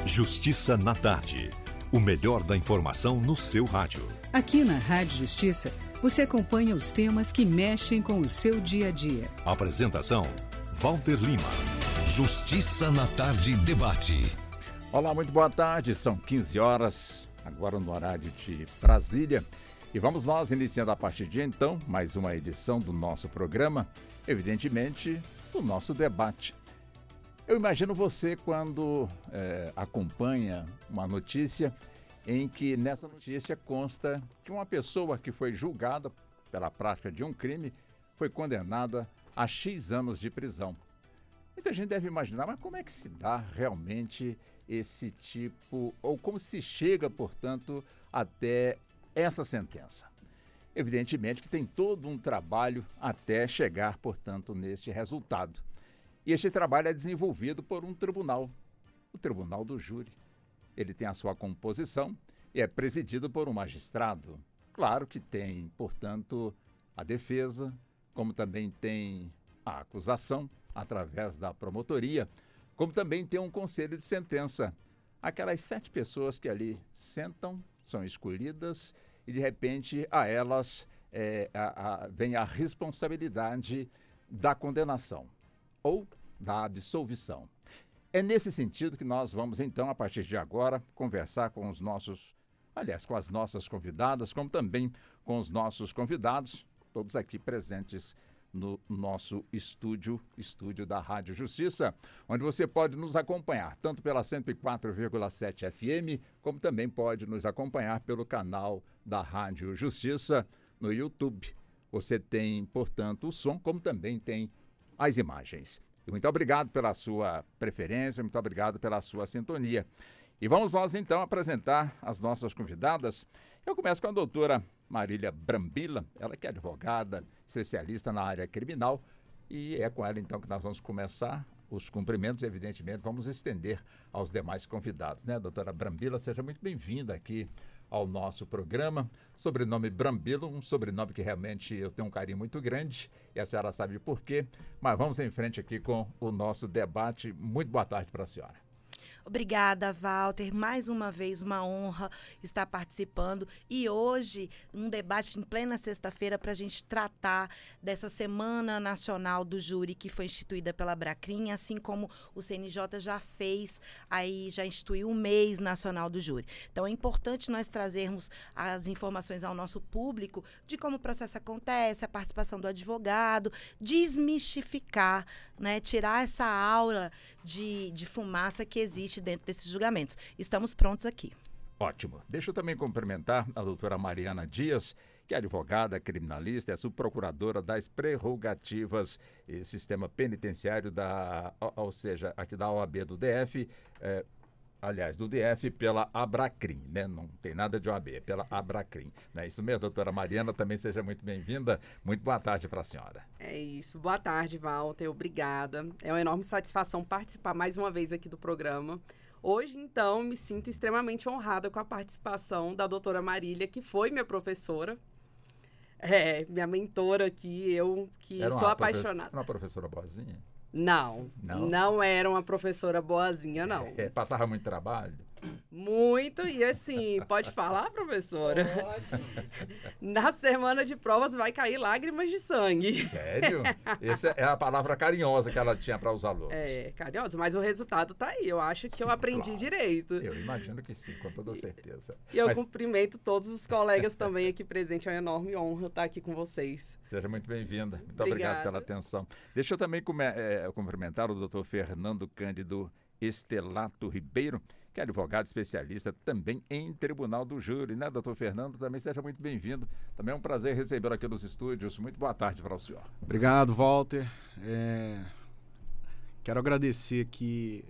Justiça na Tarde. O melhor da informação no seu rádio. Aqui na Rádio Justiça, você acompanha os temas que mexem com o seu dia a dia. Apresentação: Walter Lima. Justiça na Tarde debate. Olá, muito boa tarde. São 15 horas, agora no horário de Brasília. E vamos nós iniciando a partir de então mais uma edição do nosso programa, evidentemente, do nosso debate. Eu imagino você quando acompanha uma notícia em que nessa notícia consta que uma pessoa que foi julgada pela prática de um crime foi condenada a X anos de prisão. Muita gente deve imaginar, mas como é que se dá realmente esse tipo, ou como se chega, portanto, até essa sentença? Evidentemente que tem todo um trabalho até chegar, portanto, neste resultado. E este trabalho é desenvolvido por um tribunal, o Tribunal do Júri. Ele tem a sua composição e é presidido por um magistrado. Claro que tem, portanto, a defesa, como também tem a acusação, através da promotoria, como também tem um conselho de sentença. Aquelas 7 pessoas que ali sentam, são escolhidas e, de repente, a elas vem a responsabilidade da condenação ou da absolvição. É nesse sentido que nós vamos, então, a partir de agora, conversar com os nossos, com as nossas convidadas, como também com os nossos convidados, todos aqui presentes no nosso estúdio da Rádio Justiça, onde você pode nos acompanhar, tanto pela 104,7 FM, como também pode nos acompanhar pelo canal da Rádio Justiça no YouTube. Você tem, portanto, o som, como também tem as imagens. E muito obrigado pela sua preferência, muito obrigado pela sua sintonia. E vamos nós, então, apresentar as nossas convidadas. Eu começo com a doutora Marília Brambila, ela que é advogada, especialista na área criminal, e é com ela, então, que nós vamos começar os cumprimentos, e, evidentemente, vamos estender aos demais convidados, né? Doutora Brambila, seja muito bem-vinda aqui ao nosso programa. Sobrenome Brambila, um sobrenome que realmente eu tenho um carinho muito grande, e a senhora sabe por quê, mas vamos em frente aqui com o nosso debate. Muito boa tarde para a senhora. Obrigada, Walter. Mais uma vez, uma honra estar participando. E hoje, um debate em plena sexta-feira para a gente tratar dessa Semana Nacional do Júri que foi instituída pela Abracrim, assim como o CNJ já fez, já instituiu o Mês Nacional do Júri. Então, é importante nós trazermos as informações ao nosso público de como o processo acontece, a participação do advogado, desmistificar, né, tirar essa aura de fumaça que existe dentro desses julgamentos. Estamos prontos aqui. Ótimo. Deixa eu também cumprimentar a doutora Mariana Dias, que é advogada criminalista, é subprocuradora das prerrogativas e sistema penitenciário ou seja, aqui da OAB do DF, do DF pela Abracrim, né? Não tem nada de OAB, é pela Abracrim. Não é isso mesmo, doutora Mariana? Também seja muito bem-vinda. Muito boa tarde para a senhora. É isso. Boa tarde, Walter. Obrigada. É uma enorme satisfação participar mais uma vez aqui do programa. Hoje, então, me sinto extremamente honrada com a participação da doutora Marília, que foi minha professora. Minha mentora aqui, eu que sou apaixonada. Era uma professora boazinha? Não era uma professora boazinha, não. Passava muito trabalho? Muito, e assim, pode falar, professora? Pode. Na semana de provas vai cair lágrimas de sangue. Sério? Essa é a palavra carinhosa que ela tinha para os alunos. Carinhosa, mas o resultado tá aí. Eu acho que eu aprendi direito. Eu imagino que sim, com toda certeza. E eu cumprimento todos os colegas também aqui presentes. É uma enorme honra estar aqui com vocês. Seja muito bem-vinda. Muito obrigado pela atenção. Deixa eu também cumprimentar o doutor Fernando Cândido Estelato Ribeiro, que é advogado especialista também em Tribunal do Júri, né, doutor Fernando? Também seja muito bem-vindo. Também é um prazer recebê-lo aqui nos estúdios. Muito boa tarde para o senhor. Obrigado, Walter. Quero agradecer aqui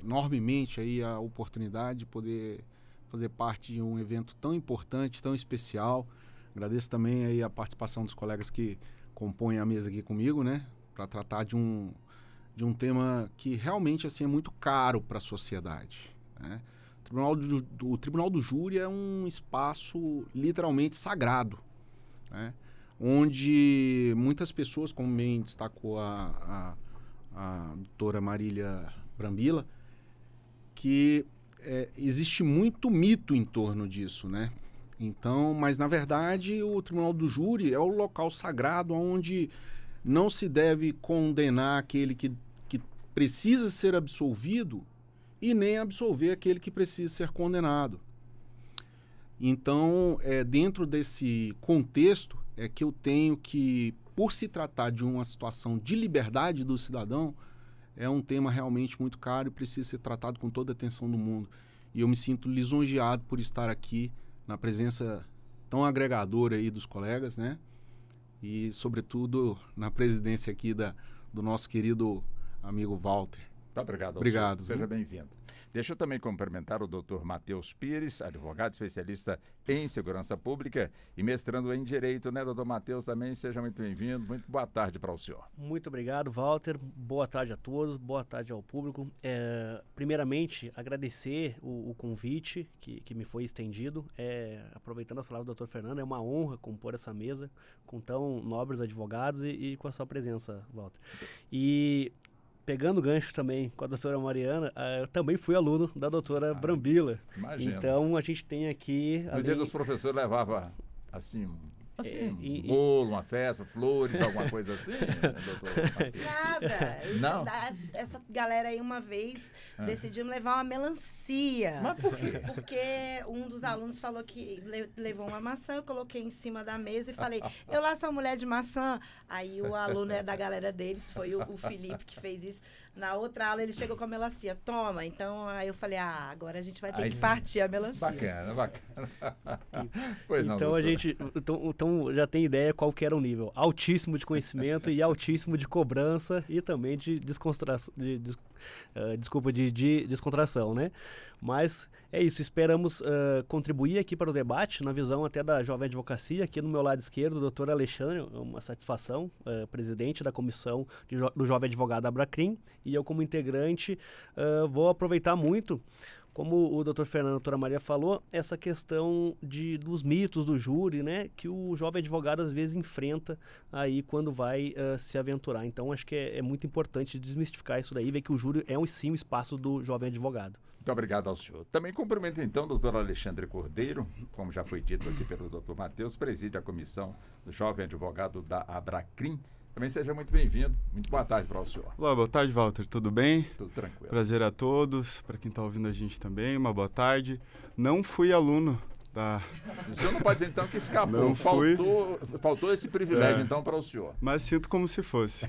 enormemente aí a oportunidade de poder fazer parte de um evento tão importante, tão especial. Agradeço também aí a participação dos colegas que compõem a mesa aqui comigo, né, para tratar de um tema que realmente assim, é muito caro para a sociedade, né? O Tribunal do Júri é um espaço literalmente sagrado, né? Onde muitas pessoas, como bem destacou a doutora Marília Brambila, que existe muito mito em torno disso, né? Então, mas na verdade o Tribunal do Júri é o local sagrado onde não se deve condenar aquele que precisa ser absolvido e nem absolver aquele que precisa ser condenado. Então, dentro desse contexto é que eu tenho que, por se tratar de uma situação de liberdade do cidadão, é um tema realmente muito caro e precisa ser tratado com toda a atenção do mundo. E eu me sinto lisonjeado por estar aqui na presença tão agregadora aí dos colegas, né? E, sobretudo, na presidência aqui do nosso querido amigo Walter. Muito obrigado. Obrigado. Seja bem-vindo. Deixa eu também cumprimentar o Dr. Matheus Pires, advogado especialista em segurança pública e mestrando em Direito, né, doutor Matheus? Também seja muito bem-vindo. Muito boa tarde para o senhor. Muito obrigado, Walter. Boa tarde a todos, boa tarde ao público. Primeiramente, agradecer o convite que me foi estendido. Aproveitando as palavras do Dr. Fernando, é uma honra compor essa mesa com tão nobres advogados e com a sua presença, Walter. E pegando o gancho também com a doutora Mariana, eu também fui aluno da doutora Brambila. Imagina. Então, a gente tem aqui... No dia dos professores levava, assim, um bolo, uma festa, flores, alguma coisa assim, doutor? Nada. Não? Essa galera aí uma vez decidiu levar uma melancia. Mas por quê? Porque um dos alunos falou que levou uma maçã, eu coloquei em cima da mesa e falei, eu lá sou mulher de maçã. Aí o aluno da galera deles, foi o Felipe que fez isso. Na outra aula ele chegou com a melancia, toma. Então aí eu falei, agora a gente vai ter que partir a melancia. Bacana. Pois não, então doutora. a gente então já tem ideia qual que era o nível. Altíssimo de conhecimento e altíssimo de cobrança e também de descontração, de descontração, né? Mas é isso, esperamos contribuir aqui para o debate, na visão até da Jovem Advocacia. Aqui no meu lado esquerdo, o doutor Alexandre, uma satisfação, presidente da comissão do Jovem Advogado Abracrim, e eu como integrante vou aproveitar muito, como o doutor Fernando e a doutora Maria falou, essa questão dos mitos do júri, né, que o jovem advogado às vezes enfrenta aí quando vai se aventurar. Então acho que é muito importante desmistificar isso daí, ver que o júri é sim um espaço do jovem advogado. Muito obrigado ao senhor. Também cumprimento então o doutor Alexandre Cordeiro, como já foi dito aqui pelo doutor Matheus, preside a comissão do Jovem Advogado da Abracrim. Também seja muito bem-vindo. Muito boa tarde para o senhor. Olá, boa tarde, Walter. Tudo bem? Tudo tranquilo. Prazer a todos. Para quem está ouvindo a gente também, uma boa tarde. Não fui aluno da... O senhor não pode dizer então que escapou. Não fui. Faltou esse privilégio então para o senhor. Mas sinto como se fosse.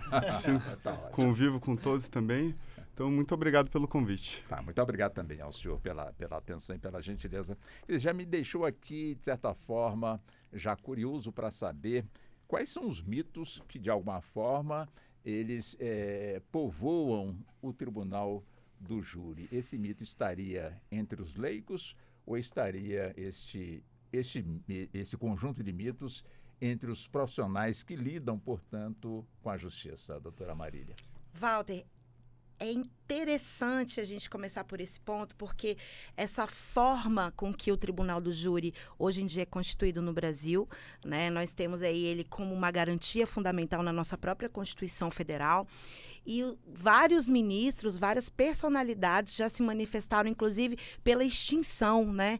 Tá convivo com todos também. Então, muito obrigado pelo convite. Tá, muito obrigado também ao senhor pela atenção e pela gentileza. Ele já me deixou aqui, de certa forma, já curioso para saber quais são os mitos que, de alguma forma, eles povoam o Tribunal do Júri. Esse mito estaria entre os leigos ou estaria esse conjunto de mitos entre os profissionais que lidam, portanto, com a justiça, doutora Marília? Walter, é interessante a gente começar por esse ponto, porque essa forma com que o Tribunal do Júri hoje em dia é constituído no Brasil, né, nós temos aí ele como uma garantia fundamental na nossa própria Constituição Federal. E vários ministros, várias personalidades já se manifestaram, inclusive, pela extinção, né,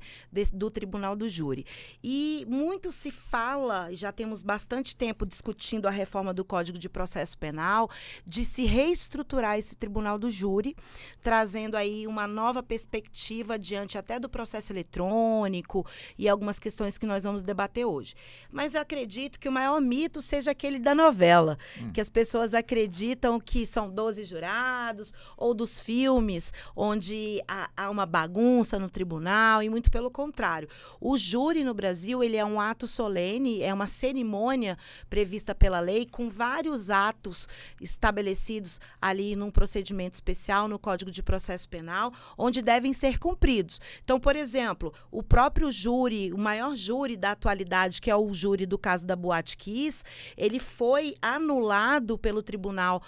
do Tribunal do Júri. E muito se fala, já temos bastante tempo discutindo a reforma do Código de Processo Penal, de se reestruturar esse Tribunal do Júri, trazendo aí uma nova perspectiva diante até do processo eletrônico e algumas questões que nós vamos debater hoje. Mas eu acredito que o maior mito seja aquele da novela, que as pessoas acreditam que são 12 jurados, ou dos filmes, onde há uma bagunça no tribunal, e muito pelo contrário. O júri no Brasil, ele é um ato solene, é uma cerimônia prevista pela lei, com vários atos estabelecidos ali num procedimento especial no Código de Processo Penal, onde devem ser cumpridos. Então, por exemplo, o próprio júri, o maior júri da atualidade, que é o júri do caso da Boate Kiss, ele foi anulado pelo Tribunal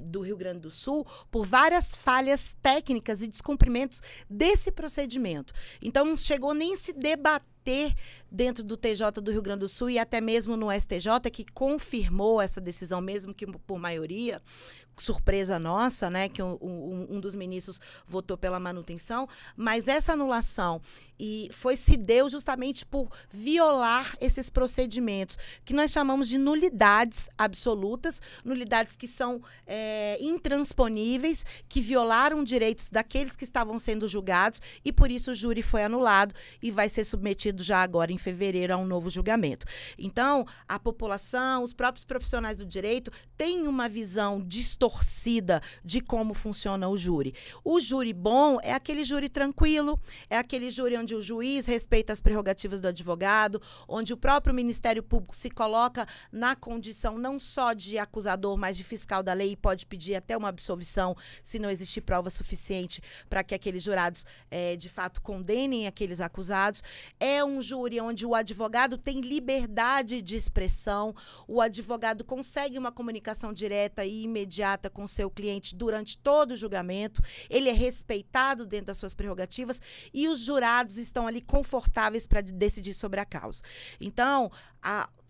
do Rio Grande do Sul por várias falhas técnicas e descumprimentos desse procedimento. Então, não chegou nem a se debater dentro do TJ do Rio Grande do Sul e até mesmo no STJ, que confirmou essa decisão, mesmo que por maioria, surpresa nossa, né, que um dos ministros votou pela manutenção, mas essa anulação se deu justamente por violar esses procedimentos, que nós chamamos de nulidades absolutas, nulidades que são intransponíveis, que violaram direitos daqueles que estavam sendo julgados, e por isso o júri foi anulado e vai ser submetido já agora em fevereiro a um novo julgamento. Então, a população, os próprios profissionais do direito têm uma visão distorcida de como funciona o júri. O júri bom é aquele júri tranquilo, é aquele júri onde o juiz respeita as prerrogativas do advogado, onde o próprio Ministério Público se coloca na condição não só de acusador, mas de fiscal da lei e pode pedir até uma absolvição se não existir prova suficiente para que aqueles jurados, de fato, condenem aqueles acusados. É um júri onde o advogado tem liberdade de expressão, o advogado consegue uma comunicação direta e imediata com seu cliente durante todo o julgamento, ele é respeitado dentro das suas prerrogativas e os jurados estão ali confortáveis para decidir sobre a causa. Então,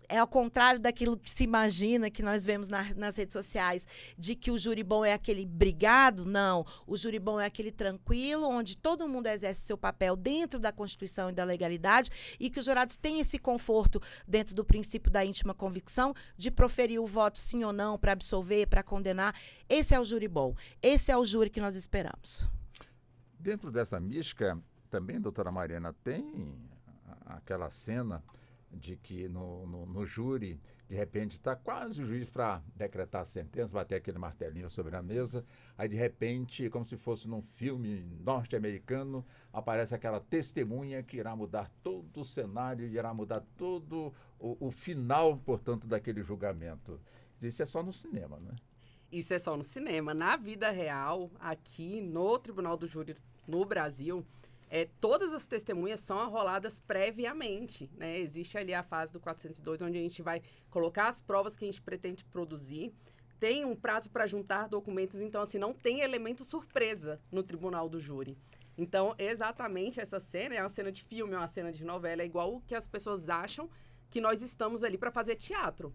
é ao contrário daquilo que se imagina, que nós vemos nas redes sociais, de que o júri bom é aquele brigado. Não, o júri bom é aquele tranquilo, onde todo mundo exerce seu papel dentro da Constituição e da legalidade e que os jurados têm esse conforto dentro do princípio da íntima convicção de proferir o voto sim ou não, para absolver, para condenar. Esse é o júri bom, esse é o júri que nós esperamos. Dentro dessa mística, também, doutora Mariana, tem aquela cena de que no júri, de repente, está quase o juiz para decretar a sentença, bater aquele martelinho sobre a mesa, aí de repente, como se fosse num filme norte-americano, aparece aquela testemunha que irá mudar todo o cenário, irá mudar todo o final, portanto, daquele julgamento. Isso é só no cinema, né? Isso é só no cinema. Na vida real, aqui no Tribunal do Júri no Brasil, todas as testemunhas são arroladas previamente, né? Existe ali a fase do 402, onde a gente vai colocar as provas que a gente pretende produzir. Tem um prazo para juntar documentos, então, assim, não tem elemento surpresa no Tribunal do Júri. Então, exatamente essa cena é uma cena de filme, é uma cena de novela, é igual o que as pessoas acham que nós estamos ali para fazer teatro.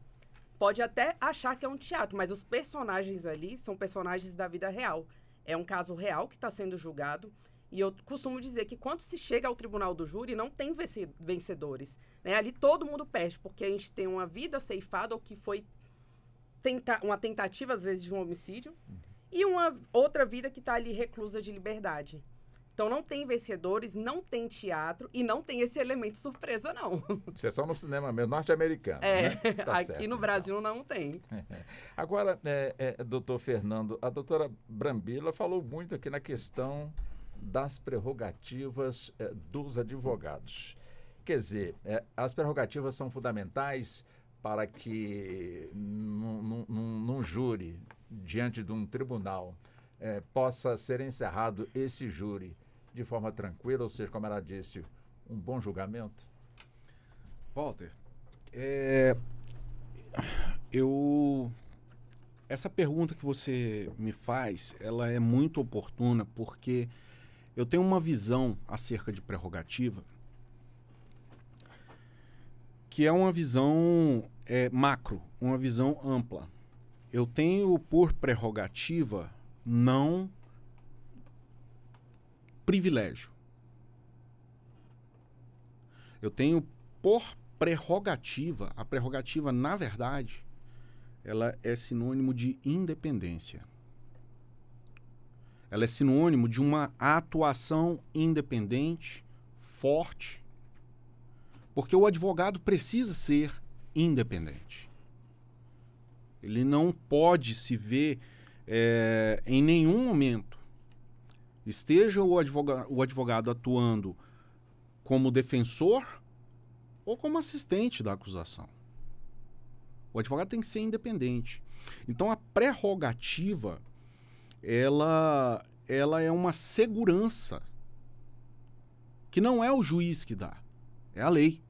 Pode até achar que é um teatro, mas os personagens ali são personagens da vida real. É um caso real que está sendo julgado. E eu costumo dizer que quando se chega ao Tribunal do Júri, não tem vencedores, né? Ali todo mundo perde, porque a gente tem uma vida ceifada, ou que foi uma tentativa, às vezes, de um homicídio, e uma outra vida que está ali reclusa de liberdade. Então, não tem vencedores, não tem teatro e não tem esse elemento surpresa, não. Isso é só no cinema mesmo, norte-americano. Né? Tá aqui certo, no Brasil não tem. Agora, doutor Fernando, a doutora Brambila falou muito aqui na questão das prerrogativas dos advogados. Quer dizer, as prerrogativas são fundamentais para que num júri, diante de um tribunal, possa ser encerrado esse júri de forma tranquila, ou seja, como ela disse, um bom julgamento? Walter, essa pergunta que você me faz, ela é muito oportuna, porque eu tenho uma visão acerca de prerrogativa que é uma visão macro, uma visão ampla. Eu tenho por prerrogativa não privilégio. Eu tenho por prerrogativa, a prerrogativa, na verdade, ela é sinônimo de independência. Ela é sinônimo de uma atuação independente, forte, porque o advogado precisa ser independente. Ele não pode se ver em nenhum momento, esteja o advogado atuando como defensor ou como assistente da acusação. O advogado tem que ser independente. Então, a prerrogativa ela é uma segurança que não é o juiz que dá, é a lei.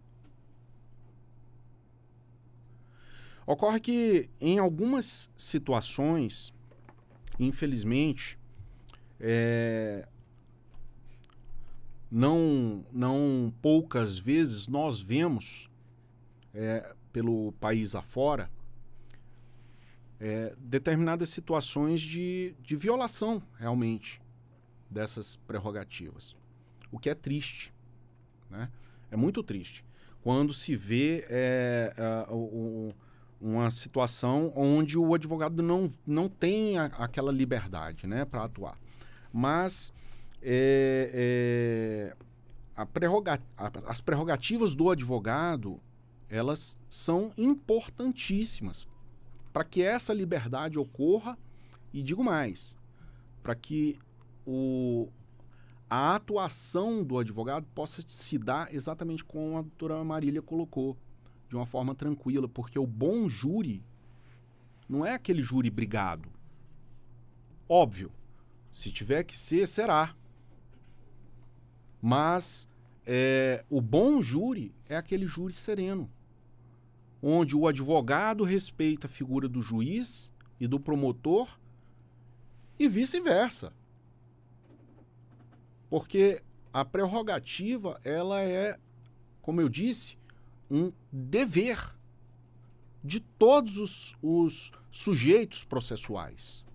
Ocorre que em algumas situações, infelizmente, não poucas vezes nós vemos pelo país afora determinadas situações de violação, realmente, dessas prerrogativas. O que é triste, né? É muito triste. Quando se vê uma situação onde o advogado não tem aquela liberdade, né, para atuar. Mas as prerrogativas do advogado, elas são importantíssimas para que essa liberdade ocorra, e digo mais, para que a atuação do advogado possa se dar exatamente como a doutora Marília colocou, de uma forma tranquila, porque o bom júri não é aquele júri brigado. Óbvio, se tiver que ser, será. Mas o bom júri é aquele júri sereno, onde o advogado respeita a figura do juiz e do promotor e vice-versa. Porque a prerrogativa, ela é, como eu disse, um dever de todos os sujeitos processuais.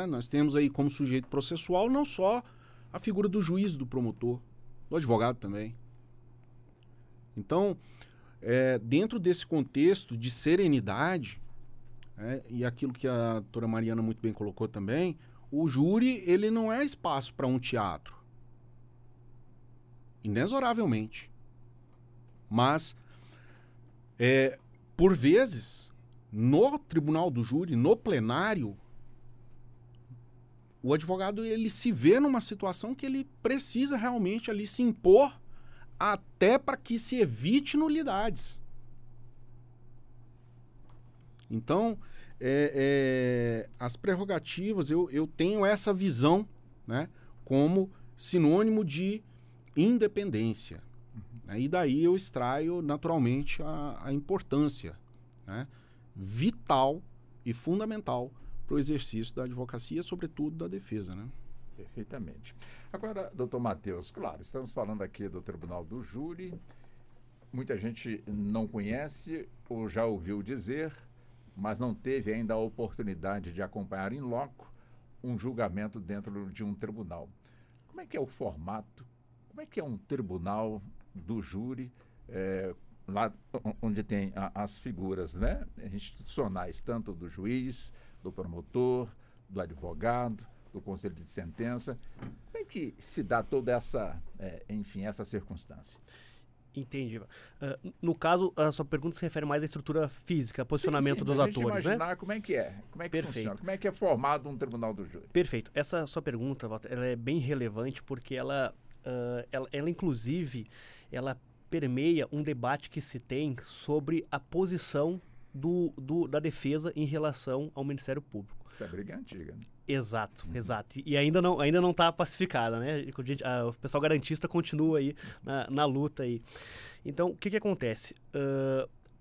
Nós temos aí como sujeito processual não só a figura do juiz, do promotor, do advogado também. Então, dentro desse contexto de serenidade, e aquilo que a doutora Mariana muito bem colocou também, o júri, ele não é espaço para um teatro. Inexoravelmente. Mas, por vezes, no tribunal do júri, no plenário, o advogado, ele se vê numa situação que ele precisa realmente ali se impor, até para que se evite nulidades. Então, as prerrogativas, eu tenho essa visão, né, como sinônimo de independência. E daí eu extraio naturalmente a importância, né, vital e fundamental para o exercício da advocacia, sobretudo da defesa, né? Perfeitamente. Agora, doutor Matheus, claro, estamos falando aqui do Tribunal do Júri. Muita gente não conhece ou já ouviu dizer, mas não teve ainda a oportunidade de acompanhar em loco um julgamento dentro de um tribunal. Como é que é o formato? Como é que é um tribunal do júri, lá onde tem as figuras, né, institucionais, tanto do juiz, do promotor, do advogado, do conselho de sentença? Como é que se dá toda essa, essa circunstância? Entendi. No caso, a sua pergunta se refere mais à estrutura física, posicionamento dos atores, né? Imaginar como é que é, como é que funciona, como é que é formado um tribunal do júri. Perfeito. Essa sua pergunta, Walter, ela é bem relevante porque ela inclusive, ela permeia um debate que se tem sobre a posição da defesa em relação ao Ministério Público. Isso é briga antiga, né? Exato, exato. E ainda não está pacificada, né? O pessoal garantista continua aí na luta aí. Então, o que acontece?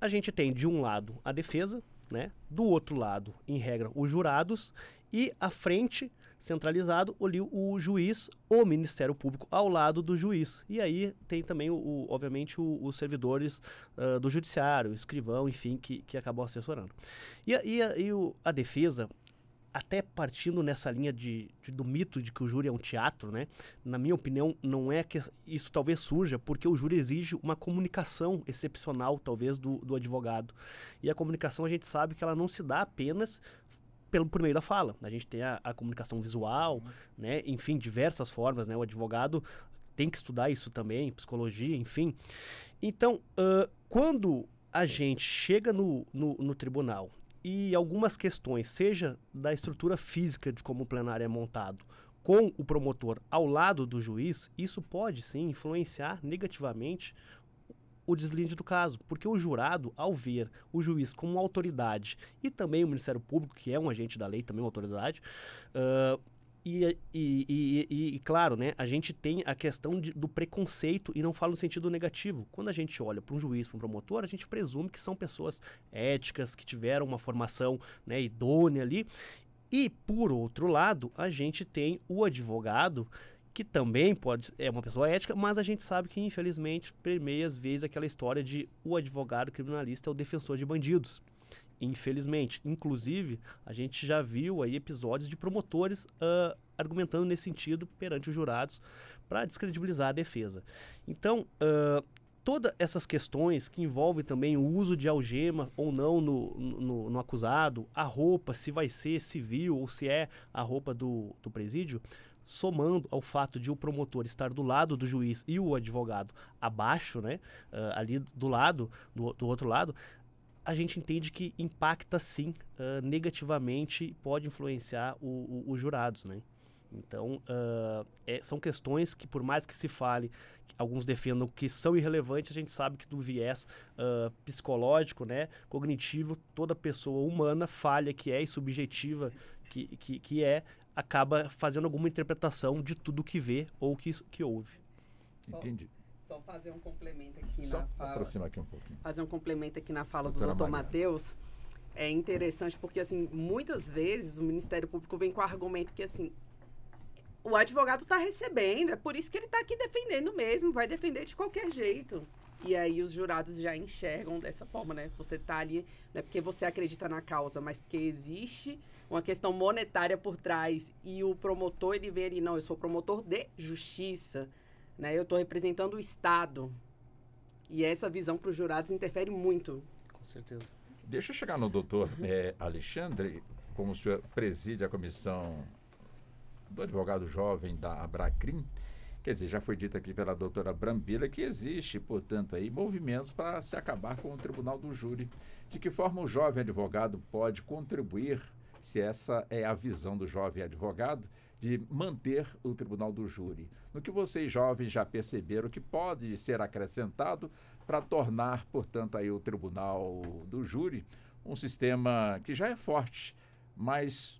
A gente tem, de um lado, a defesa, né? Do outro lado, em regra, os jurados, e à frente, centralizado, o juiz, o Ministério Público ao lado do juiz. E aí tem também, obviamente, os servidores do judiciário, o escrivão, enfim, que acabam assessorando. E a defesa, até partindo nessa linha do mito de que o júri é um teatro, né? Na minha opinião, não é que isso talvez surja porque o júri exige uma comunicação excepcional, talvez, do advogado. E a comunicação, a gente sabe que ela não se dá apenas por meio da fala. A gente tem a comunicação visual, né? Enfim, diversas formas, né? O advogado tem que estudar isso também, psicologia, enfim. Então, quando a gente chega no tribunal e algumas questões, seja da estrutura física de como o plenário é montado, com o promotor ao lado do juiz, isso pode sim influenciar negativamente o deslinde do caso, porque o jurado, ao ver o juiz como uma autoridade e também o Ministério Público, que é um agente da lei, também uma autoridade, claro, né, a gente tem a questão do preconceito, e não falo no sentido negativo. Quando a gente olha para um juiz, para um promotor, a gente presume que são pessoas éticas, que tiveram uma formação, né, idônea ali. E, por outro lado, a gente tem o advogado, que também é uma pessoa ética, mas a gente sabe que, infelizmente, permeia às vezes aquela história de o advogado criminalista é o defensor de bandidos. Infelizmente. Inclusive, a gente já viu aí episódios de promotores argumentando nesse sentido perante os jurados para descredibilizar a defesa. Então, todas essas questões que envolvem também o uso de algema ou não no acusado, a roupa, se vai ser civil ou se é a roupa do presídio, somando ao fato de o promotor estar do lado do juiz e o advogado abaixo, né, ali do lado, do outro lado, a gente entende que impacta sim negativamente, pode influenciar os jurados, né? Então, são questões que, por mais que se fale, que alguns defendam que são irrelevantes, a gente sabe que do viés psicológico, né, cognitivo, toda pessoa humana falha que é e subjetiva que é, acaba fazendo alguma interpretação de tudo que vê ou que ouve. Entendi. Só fazer um complemento aqui Só na fala. Aproxima aqui um pouquinho. Fazer um complemento aqui na fala do Doutora Dr. Mariana. Matheus. É interessante porque, assim, muitas vezes o Ministério Público vem com o argumento que, assim, o advogado está recebendo, é por isso que ele está aqui defendendo mesmo, vai defender de qualquer jeito. E aí os jurados já enxergam dessa forma, né? Você está ali, não é porque você acredita na causa, mas porque existe uma questão monetária por trás. E o promotor, ele vem ali, não, eu sou promotor de justiça, né? Eu estou representando o Estado. E essa visão para os jurados interfere muito. Com certeza. Deixa eu chegar no doutor Alexandre, como o senhor preside a comissão do advogado jovem da Abracrim. Quer dizer, já foi dito aqui pela doutora Brambila que existe, portanto, aí movimentos para se acabar com o tribunal do júri. De que forma o jovem advogado pode contribuir, se essa é a visão do jovem advogado, de manter o tribunal do júri? No que vocês jovens já perceberam que pode ser acrescentado para tornar, portanto, aí o tribunal do júri um sistema que já é forte, mas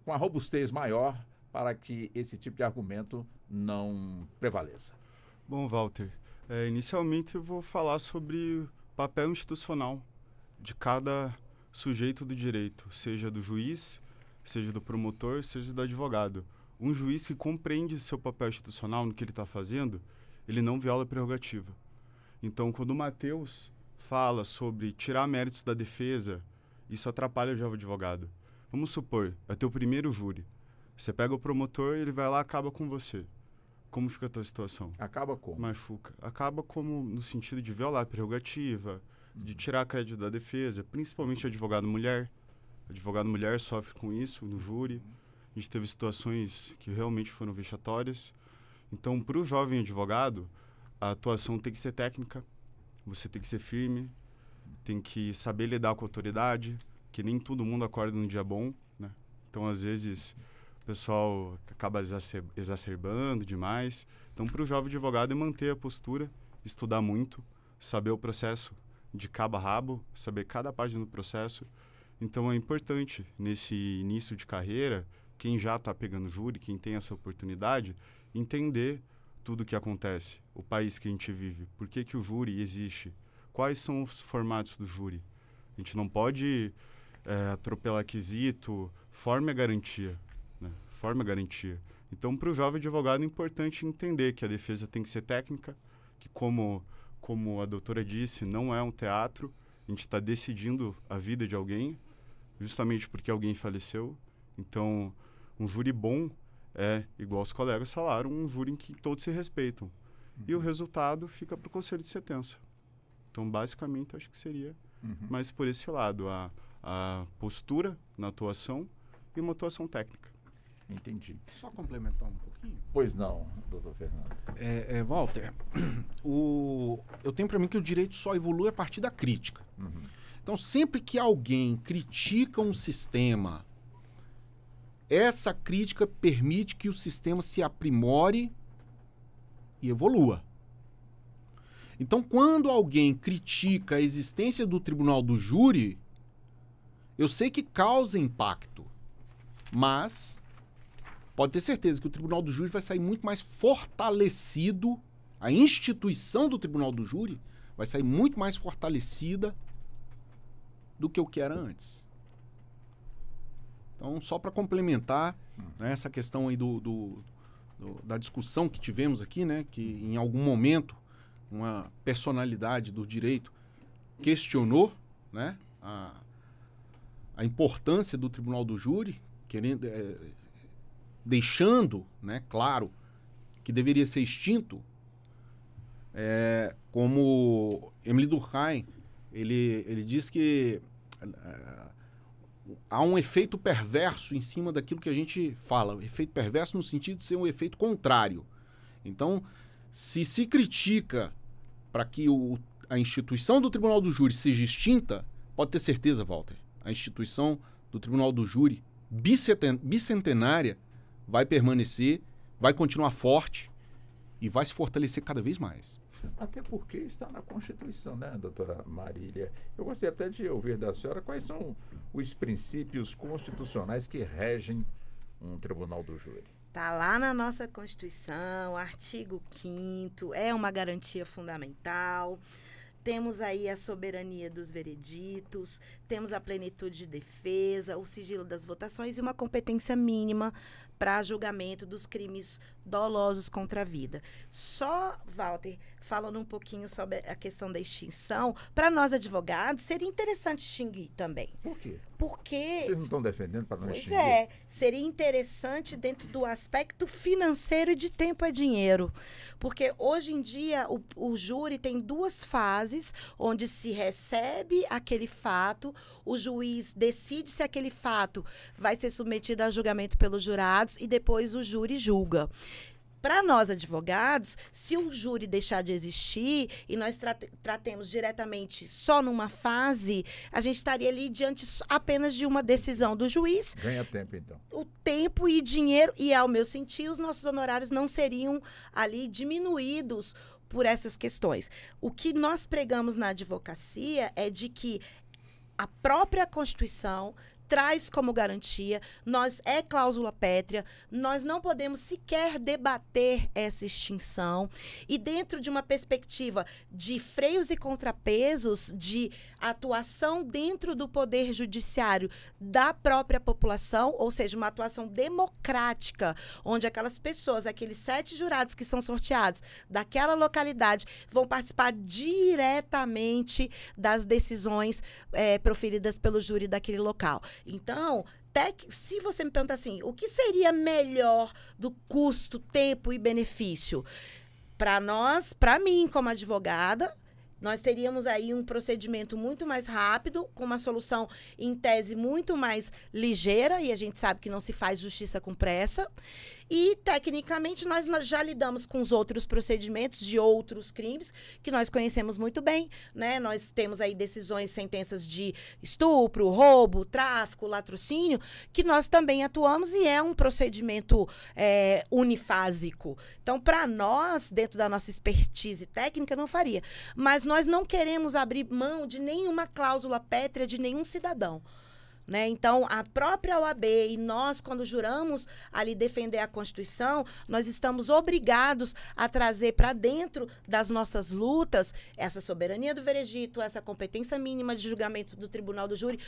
com a robustez maior para que esse tipo de argumento não prevaleça? Bom, Walter, inicialmente eu vou falar sobre o papel institucional de cada sujeito do direito, seja do juiz, seja do promotor, seja do advogado. Um juiz que compreende seu papel institucional no que ele está fazendo, ele não viola a prerrogativa. Então, quando o Matheus fala sobre tirar méritos da defesa, isso atrapalha o jovem advogado. Vamos supor, é teu primeiro júri. Você pega o promotor, ele vai lá e acaba com você. Como fica a tua situação? Acaba como? Machuca. Acaba como no sentido de violar a prerrogativa, de tirar crédito da defesa, principalmente o advogado mulher. O advogado mulher sofre com isso no júri. A gente teve situações que realmente foram vexatórias. Então, para o jovem advogado, a atuação tem que ser técnica, você tem que ser firme, tem que saber lidar com a autoridade, que nem todo mundo acorda num dia bom, né? Então, às vezes, o pessoal acaba exacerbando demais. Então, para o jovem advogado é manter a postura, estudar muito, saber o processo de cabo a rabo, saber cada página do processo. Então, é importante, nesse início de carreira, quem já está pegando júri, quem tem essa oportunidade, entender tudo o que acontece, o país que a gente vive, por que que o júri existe, quais são os formatos do júri. A gente não pode atropelar quesito, forma é garantia, né? Forma é garantia. Então, para o jovem advogado é importante entender que a defesa tem que ser técnica, que como a doutora disse, não é um teatro, a gente está decidindo a vida de alguém, justamente porque alguém faleceu. Então, um júri bom é, igual os colegas falaram, um júri em que todos se respeitam. E o resultado fica para o conselho de sentença. Então, basicamente, acho que seria mais por esse lado, a postura na atuação e uma atuação técnica. Entendi. Só complementar um pouquinho. Pois não, doutor Fernando. Walter, eu tenho para mim que o direito só evolui a partir da crítica. Então, sempre que alguém critica um sistema, essa crítica permite que o sistema se aprimore e evolua. Então, quando alguém critica a existência do tribunal do júri, eu sei que causa impacto, mas pode ter certeza que o tribunal do júri vai sair muito mais fortalecido, a instituição do tribunal do júri vai sair muito mais fortalecida do que o que era antes. Então, só para complementar, né, essa questão aí da discussão que tivemos aqui, né, que em algum momento uma personalidade do direito questionou, né, a importância do tribunal do júri, deixando, né, claro, que deveria ser extinto, como Emile Durkheim, ele diz que há um efeito perverso em cima daquilo que a gente fala. Efeito perverso no sentido de ser um efeito contrário. Então, se critica para que a instituição do Tribunal do Júri seja extinta, pode ter certeza, Walter, a instituição do Tribunal do Júri bicentenária vai permanecer, vai continuar forte e vai se fortalecer cada vez mais. Até porque está na Constituição, né, doutora Marília? Eu gostaria até de ouvir da senhora quais são os princípios constitucionais que regem um tribunal do júri. Está lá na nossa Constituição, artigo 5º, é uma garantia fundamental. Temos aí a soberania dos vereditos, temos a plenitude de defesa, o sigilo das votações e uma competência mínima para julgamento dos crimes dolosos contra a vida. Só, Walter, falando um pouquinho sobre a questão da extinção, para nós advogados, seria interessante extinguir também. Por quê? Porque... Vocês não estão defendendo para não extinguir? Pois é, seria interessante dentro do aspecto financeiro e de tempo é dinheiro. Porque hoje em dia o júri tem 2 fases onde se recebe aquele fato, o juiz decide se aquele fato vai ser submetido a julgamento pelos jurados e depois o júri julga. Para nós, advogados, se o júri deixar de existir e nós tratemos diretamente só numa fase, a gente estaria ali diante apenas de uma decisão do juiz. Ganha tempo, então. O tempo e dinheiro, e ao meu sentir, os nossos honorários não seriam ali diminuídos por essas questões. O que nós pregamos na advocacia é de que a própria Constituição traz como garantia, é cláusula pétrea, nós não podemos sequer debater essa extinção e dentro de uma perspectiva de freios e contrapesos, de atuação dentro do poder judiciário da própria população, ou seja, uma atuação democrática, onde aquelas pessoas, aqueles 7 jurados que são sorteados daquela localidade vão participar diretamente das decisões proferidas pelo júri daquele local. Então, se você me perguntar assim, o que seria melhor do custo, tempo e benefício? Para nós, para mim como advogada, nós teríamos aí um procedimento muito mais rápido, com uma solução em tese muito mais ligeira, e a gente sabe que não se faz justiça com pressa. E, tecnicamente, nós já lidamos com os outros procedimentos de outros crimes, que nós conhecemos muito bem, né? Nós temos aí decisões, sentenças de estupro, roubo, tráfico, latrocínio, que nós também atuamos e é um procedimento unifásico. Então, para nós, dentro da nossa expertise técnica, não faria. Mas nós não queremos abrir mão de nenhuma cláusula pétrea de nenhum cidadão. Né? Então, a própria OAB e nós, quando juramos ali defender a Constituição, nós estamos obrigados a trazer para dentro das nossas lutas essa soberania do veredito, essa competência mínima de julgamento do Tribunal do Júri,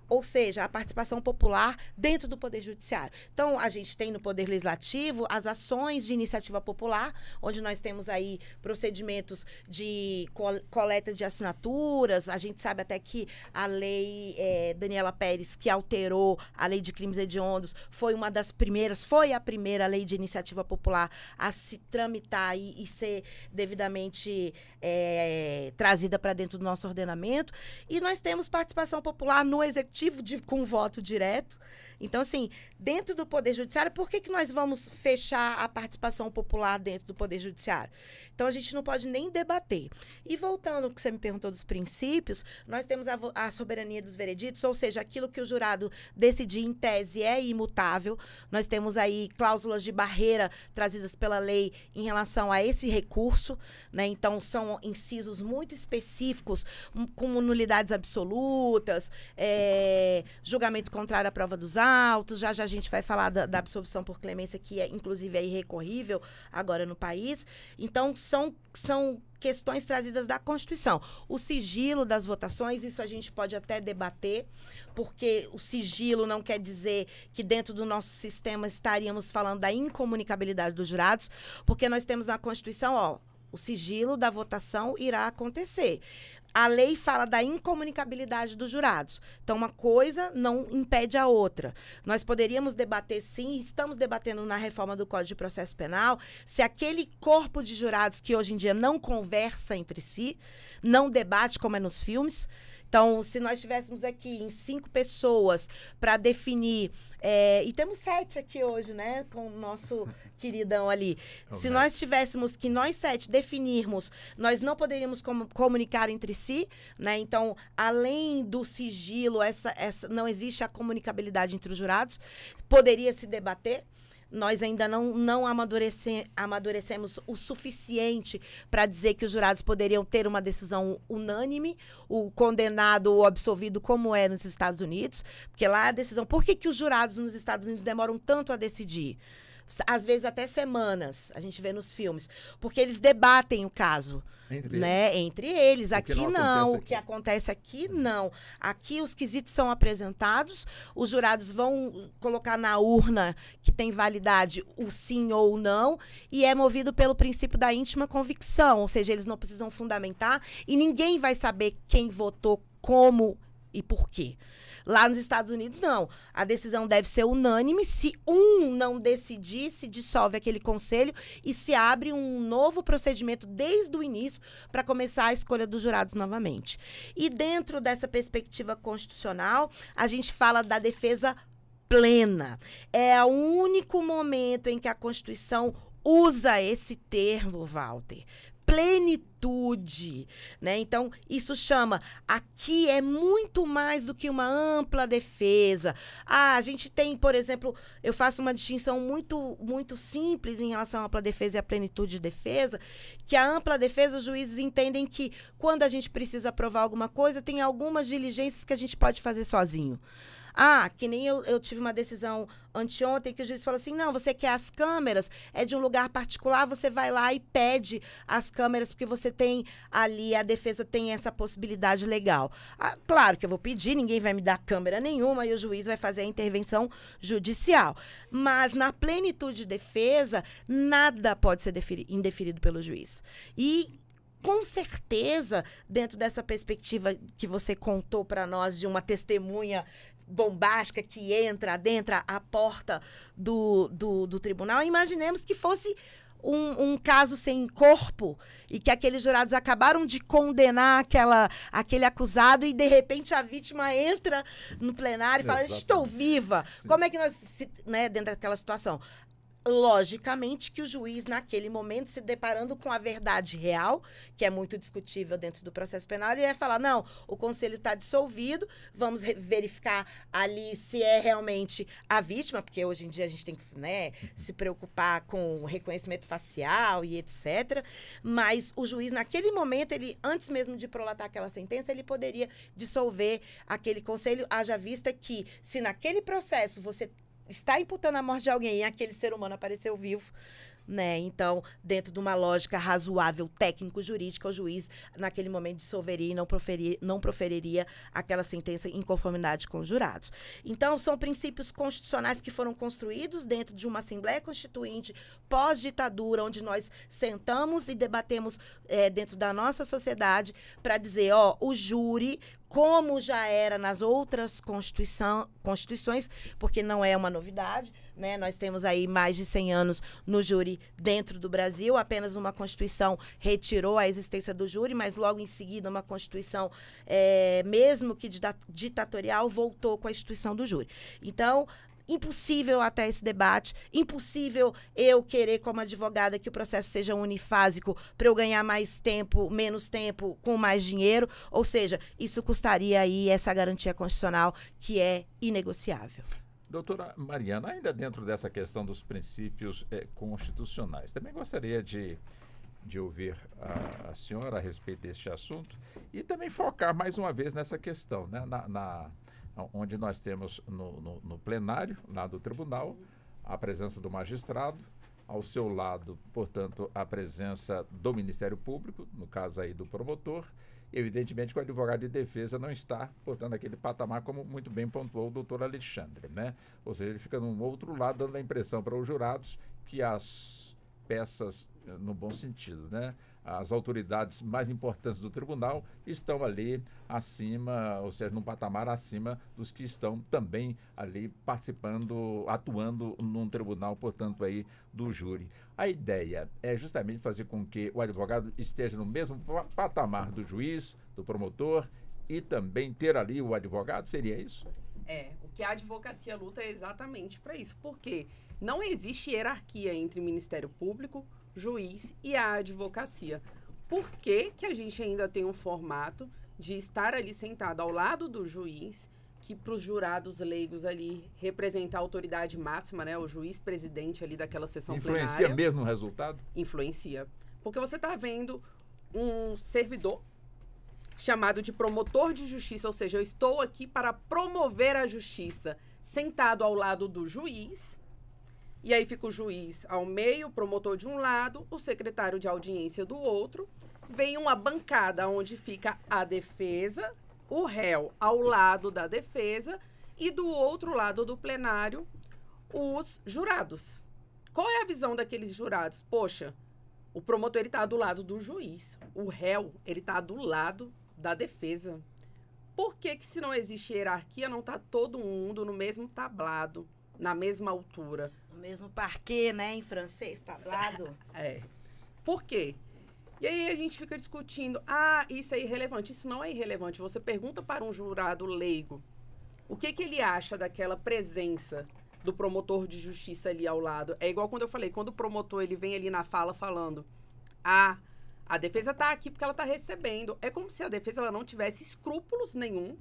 ou seja, a participação popular dentro do Poder Judiciário. Então, a gente tem no Poder Legislativo as ações de iniciativa popular, onde nós temos aí procedimentos de coleta de assinaturas. A gente sabe até que a lei Daniela Pérez, que alterou a lei de crimes hediondos, foi a primeira lei de iniciativa popular a se tramitar e ser devidamente trazida para dentro do nosso ordenamento. E nós temos participação popular no Executivo com voto direto. Então, assim, dentro do Poder Judiciário, por que nós vamos fechar a participação popular dentro do Poder Judiciário? Então, a gente não pode nem debater. E voltando ao que você me perguntou dos princípios, nós temos a soberania dos vereditos, ou seja, aquilo que o jurado decidir em tese é imutável. Nós temos aí cláusulas de barreira trazidas pela lei em relação a esse recurso, né? Então, são incisos muito específicos, como nulidades absolutas, julgamento contrário à prova dos autos, já a gente vai falar da absolvição por clemência, que inclusive é irrecorrível agora no país. Então, são questões trazidas da Constituição. O sigilo das votações, isso a gente pode até debater, porque o sigilo não quer dizer que dentro do nosso sistema estaríamos falando da incomunicabilidade dos jurados, porque nós temos na Constituição, o sigilo da votação irá acontecer. a lei fala da incomunicabilidade dos jurados. Então, uma coisa não impede a outra. Nós poderíamos debater, sim, estamos debatendo na reforma do Código de Processo Penal, se aquele corpo de jurados que hoje em dia não conversa entre si, não debate como é nos filmes. Então, se nós estivéssemos aqui em 5 pessoas para definir, e temos 7 aqui hoje, né, com o nosso queridão ali. Se nós tivéssemos que nós 7 definirmos, nós não poderíamos comunicar entre si, né? Então, além do sigilo, não existe a comunicabilidade entre os jurados, poderia se debater. Nós ainda não amadurecemos o suficiente para dizer que os jurados poderiam ter uma decisão unânime, o condenado ou absolvido, como é nos Estados Unidos, porque lá a decisão... Por que os jurados nos Estados Unidos demoram tanto a decidir? Às vezes até semanas, a gente vê nos filmes, porque eles debatem o caso. Entre eles. Aqui não. O que acontece aqui, não. Aqui os quesitos são apresentados, os jurados vão colocar na urna que tem validade o sim ou o não, e é movido pelo princípio da íntima convicção, ou seja, eles não precisam fundamentar e ninguém vai saber quem votou, como e por quê. Lá nos Estados Unidos, não. A decisão deve ser unânime. Se um não decidir, se dissolve aquele conselho e se abre um novo procedimento desde o início para começar a escolha dos jurados novamente. E dentro dessa perspectiva constitucional, a gente fala da defesa plena. É o único momento em que a Constituição usa esse termo, Walter. Plenitude, né? Então, isso chama, aqui é muito mais do que uma ampla defesa. A gente tem, por exemplo, eu faço uma distinção muito simples em relação à ampla defesa e à plenitude de defesa, que a ampla defesa, os juízes entendem que quando a gente precisa provar alguma coisa, tem algumas diligências que a gente pode fazer sozinho. Que nem eu tive uma decisão anteontem que o juiz falou assim, não, você quer as câmeras, é de um lugar particular, você vai lá e pede as câmeras, porque você tem ali, a defesa tem essa possibilidade legal. Claro que eu vou pedir, ninguém vai me dar câmera nenhuma e o juiz vai fazer a intervenção judicial. Mas na plenitude de defesa, nada pode ser indeferido pelo juiz. E com certeza, dentro dessa perspectiva que você contou para nós de uma testemunha bombástica que adentra a porta do tribunal, imaginemos que fosse um caso sem corpo e que aqueles jurados acabaram de condenar aquele acusado e, de repente, a vítima entra no plenário e fala, estou viva. Sim. Como é que nós, dentro daquela situação? Logicamente que o juiz, naquele momento, se deparando com a verdade real, que é muito discutível dentro do processo penal, ele vai falar, não, o conselho está dissolvido, vamos verificar ali se é realmente a vítima, porque hoje em dia a gente tem que se preocupar com o reconhecimento facial e etc. Mas o juiz, naquele momento, ele, antes mesmo de prolatar aquela sentença, ele poderia dissolver aquele conselho, haja vista que, se naquele processo você está imputando a morte de alguém e aquele ser humano apareceu vivo, né? Então, dentro de uma lógica razoável técnico-jurídica, o juiz, naquele momento, dissolveria e não proferiria aquela sentença em conformidade com os jurados. Então, são princípios constitucionais que foram construídos dentro de uma Assembleia Constituinte pós-ditadura, onde nós sentamos e debatemos dentro da nossa sociedade para dizer, o júri, como já era nas outras constituições, porque não é uma novidade, né? Nós temos aí mais de 100 anos no júri dentro do Brasil, apenas uma Constituição retirou a existência do júri, mas logo em seguida uma Constituição, mesmo que ditatorial, voltou com a instituição do júri. Então, impossível até esse debate, impossível eu querer, como advogada, que o processo seja unifásico para eu ganhar mais tempo, menos tempo, com mais dinheiro, ou seja, isso custaria aí essa garantia constitucional que é inegociável. Doutora Mariana, ainda dentro dessa questão dos princípios constitucionais, também gostaria de ouvir a senhora a respeito deste assunto e também focar mais uma vez nessa questão, né, onde nós temos no plenário, lá do tribunal, a presença do magistrado, ao seu lado, portanto, a presença do Ministério Público, no caso aí do promotor, evidentemente que o advogado de defesa não está, portanto, naquele patamar, como muito bem pontuou o doutor Alexandre, né? Ou seja, ele fica num outro lado, dando a impressão para os jurados que as peças no bom sentido, né? As autoridades mais importantes do tribunal estão ali acima, ou seja, num patamar acima dos que estão também ali participando, atuando num tribunal, portanto, aí do júri. A ideia é justamente fazer com que o advogado esteja no mesmo patamar do juiz, do promotor e também ter ali o advogado, seria isso? O que a advocacia luta é exatamente para isso, porque não existe hierarquia entre Ministério Público, juiz e a advocacia. Por que que a gente ainda tem um formato de estar ali sentado ao lado do juiz, que para os jurados leigos ali representa a autoridade máxima, né? O juiz presidente ali daquela sessão plenária. Influencia mesmo no resultado? Influencia. Porque você está vendo um servidor chamado de promotor de justiça, ou seja, eu estou aqui para promover a justiça, sentado ao lado do juiz. E aí fica o juiz ao meio, o promotor de um lado, o secretário de audiência do outro. Vem uma bancada onde fica a defesa, o réu ao lado da defesa e do outro lado do plenário, os jurados. Qual é a visão daqueles jurados? Poxa, o promotor está do lado do juiz, o réu ele está do lado da defesa. Por que se não existe hierarquia, não está todo mundo no mesmo tablado, na mesma altura? O mesmo parquet, né, em francês, tablado. Por quê? E aí a gente fica discutindo, isso é irrelevante. Isso não é irrelevante. Você pergunta para um jurado leigo o que ele acha daquela presença do promotor de justiça ali ao lado. É igual quando eu falei, quando o promotor ele vem ali na fala falando, a defesa está aqui porque ela está recebendo. É como se a defesa ela não tivesse escrúpulos nenhum,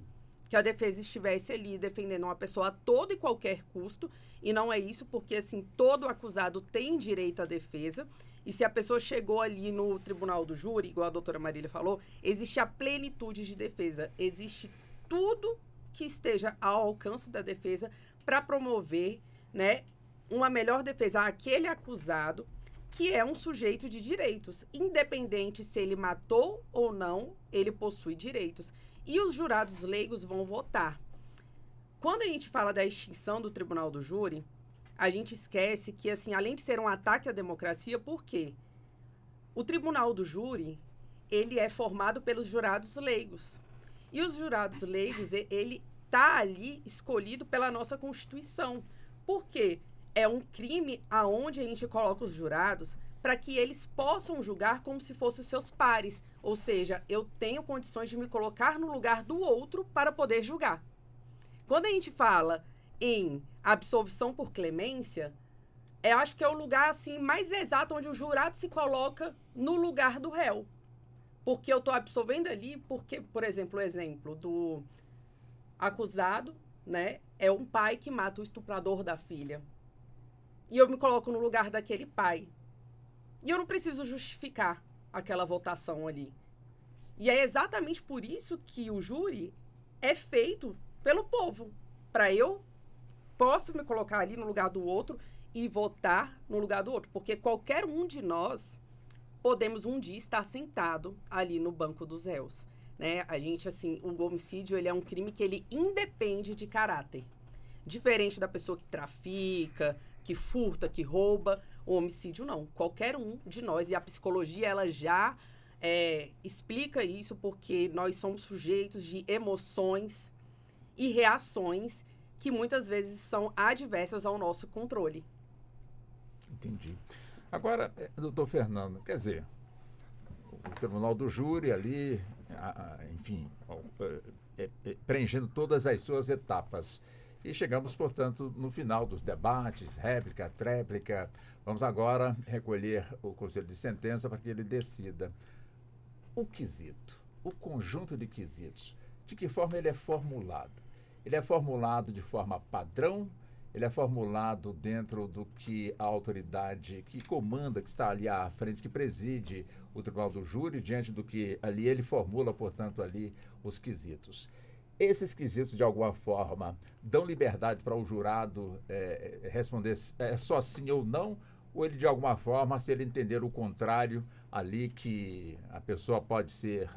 que a defesa estivesse ali defendendo uma pessoa a todo e qualquer custo, e não é isso, porque assim, todo acusado tem direito à defesa, e se a pessoa chegou ali no tribunal do júri, igual a doutora Marília falou, existe a plenitude de defesa, existe tudo que esteja ao alcance da defesa para promover, né, uma melhor defesa àquele acusado, que é um sujeito de direitos, independente se ele matou ou não, ele possui direitos. E os jurados leigos vão votar. Quando a gente fala da extinção do tribunal do júri, a gente esquece que, assim, além de ser um ataque à democracia, por quê? O tribunal do júri, ele é formado pelos jurados leigos. E os jurados leigos, ele está ali escolhido pela nossa Constituição. Por quê? É um crime aonde a gente coloca os jurados para que eles possam julgar como se fossem os seus pares. Ou seja, eu tenho condições de me colocar no lugar do outro para poder julgar. Quando a gente fala em absolvição por clemência, eu acho que é o lugar assim, mais exato onde o jurado se coloca no lugar do réu. Porque eu estou absolvendo ali, porque, por exemplo, o exemplo do acusado, né, é um pai que mata o estuprador da filha. E eu me coloco no lugar daquele pai. E eu não preciso justificar aquela votação ali. E é exatamente por isso que o júri é feito pelo povo. Para eu posso me colocar ali no lugar do outro e votar no lugar do outro. Porque qualquer um de nós podemos um dia estar sentado ali no banco dos réus. Né? A gente, assim, o homicídio ele é um crime que ele independe de caráter. Diferente da pessoa que trafica, que furta, que rouba, o homicídio não. Qualquer um de nós, e a psicologia ela já explica isso, porque nós somos sujeitos de emoções e reações que muitas vezes são adversas ao nosso controle. Entendi. Agora, doutor Fernando, quer dizer, o Tribunal do Júri ali, enfim, preenchendo todas as suas etapas. E chegamos, portanto, no final dos debates, réplica, tréplica. Vamos agora recolher o conselho de sentença para que ele decida. O quesito, o conjunto de quesitos, de que forma ele é formulado? Ele é formulado de forma padrão? Ele é formulado dentro do que a autoridade que comanda, que está ali à frente, que preside o Tribunal do Júri, diante do que ali ele formula, portanto, ali os quesitos. Esses quesitos, de alguma forma, dão liberdade para o jurado responder só sim ou não, ou ele, de alguma forma, se ele entender o contrário, ali que a pessoa pode ser,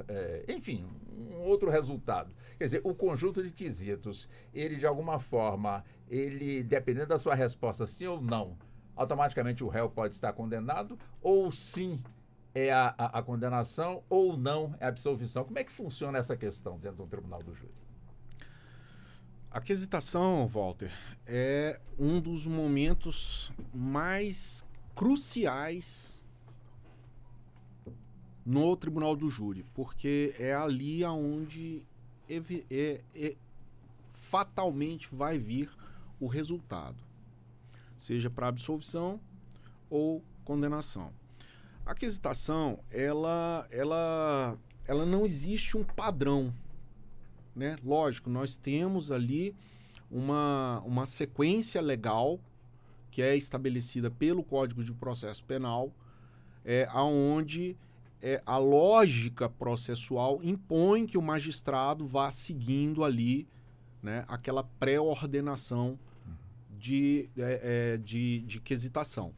enfim, um outro resultado. Quer dizer, o conjunto de quesitos, ele, de alguma forma, ele, dependendo da sua resposta sim ou não, automaticamente o réu pode estar condenado, ou sim é a condenação, ou não é a absolvição? Como é que funciona essa questão dentro do tribunal do júri? A quesitação, Walter, é um dos momentos mais cruciais no tribunal do júri, porque é ali onde fatalmente vai vir o resultado, seja para absolvição ou condenação. A quesitação, ela não existe um padrão, né? Lógico, nós temos ali uma sequência legal que é estabelecida pelo Código de Processo Penal, aonde a lógica processual impõe que o magistrado vá seguindo ali, né, aquela pré-ordenação de quesitação.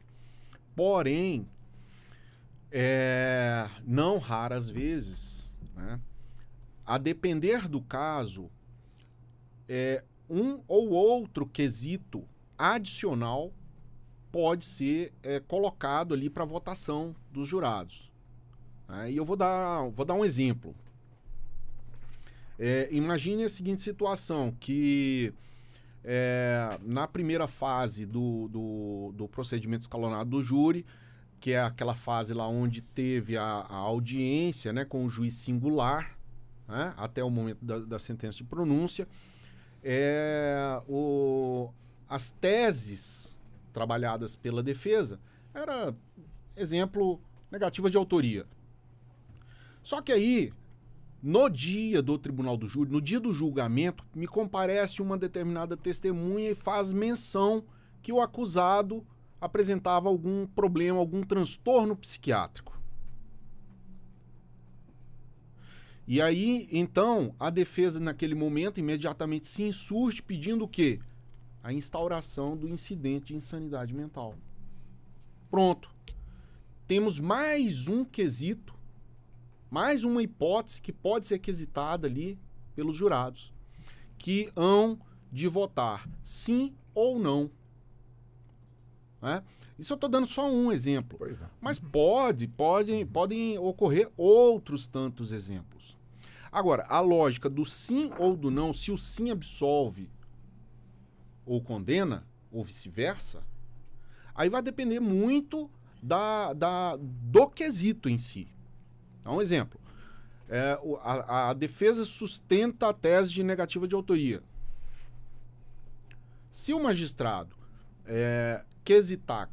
Porém, não raras vezes, né, a depender do caso, um ou outro quesito adicional pode ser colocado ali para votação dos jurados. E eu vou dar um exemplo. Imagine a seguinte situação, que na primeira fase do procedimento escalonado do júri, que é aquela fase lá onde teve a audiência, né, com o juiz singular, né, até o momento da sentença de pronúncia, as teses trabalhadas pela defesa era, exemplo, negativa de autoria. Só que aí, no dia do tribunal do júri, no dia do julgamento, me comparece uma determinada testemunha e faz menção que o acusado apresentava algum problema, algum transtorno psiquiátrico. E aí, então, a defesa, naquele momento, imediatamente se insurge pedindo o quê? A instauração do incidente de insanidade mental. Pronto. Temos mais um quesito, mais uma hipótese que pode ser quesitada ali pelos jurados, que hão de votar sim ou não. Isso eu estou dando só um exemplo. Mas podem ocorrer outros tantos exemplos. Agora, a lógica do sim ou do não, se o sim absolve ou condena, ou vice-versa, aí vai depender muito do quesito em si. Então, um exemplo. A defesa sustenta a tese de negativa de autoria. Se o magistrado quesitar,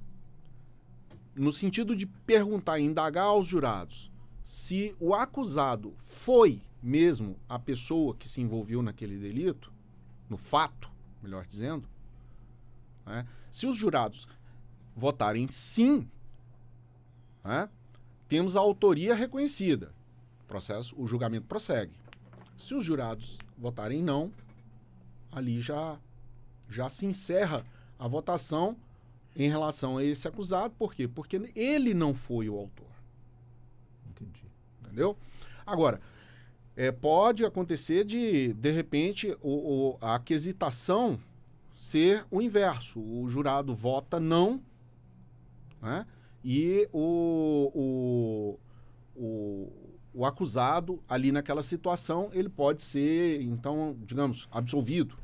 no sentido de perguntar e indagar aos jurados se o acusado foi mesmo a pessoa que se envolveu naquele delito, no fato, melhor dizendo, se os jurados votarem sim, temos a autoria reconhecida. O julgamento prossegue. Se os jurados votarem não, ali já se encerra a votação em relação a esse acusado. Por quê? Porque ele não foi o autor. Entendi. Entendeu? Agora, pode acontecer de repente, a quesitação ser o inverso. O jurado vota não, né? E o acusado, ali naquela situação, ele pode ser, então, digamos, absolvido.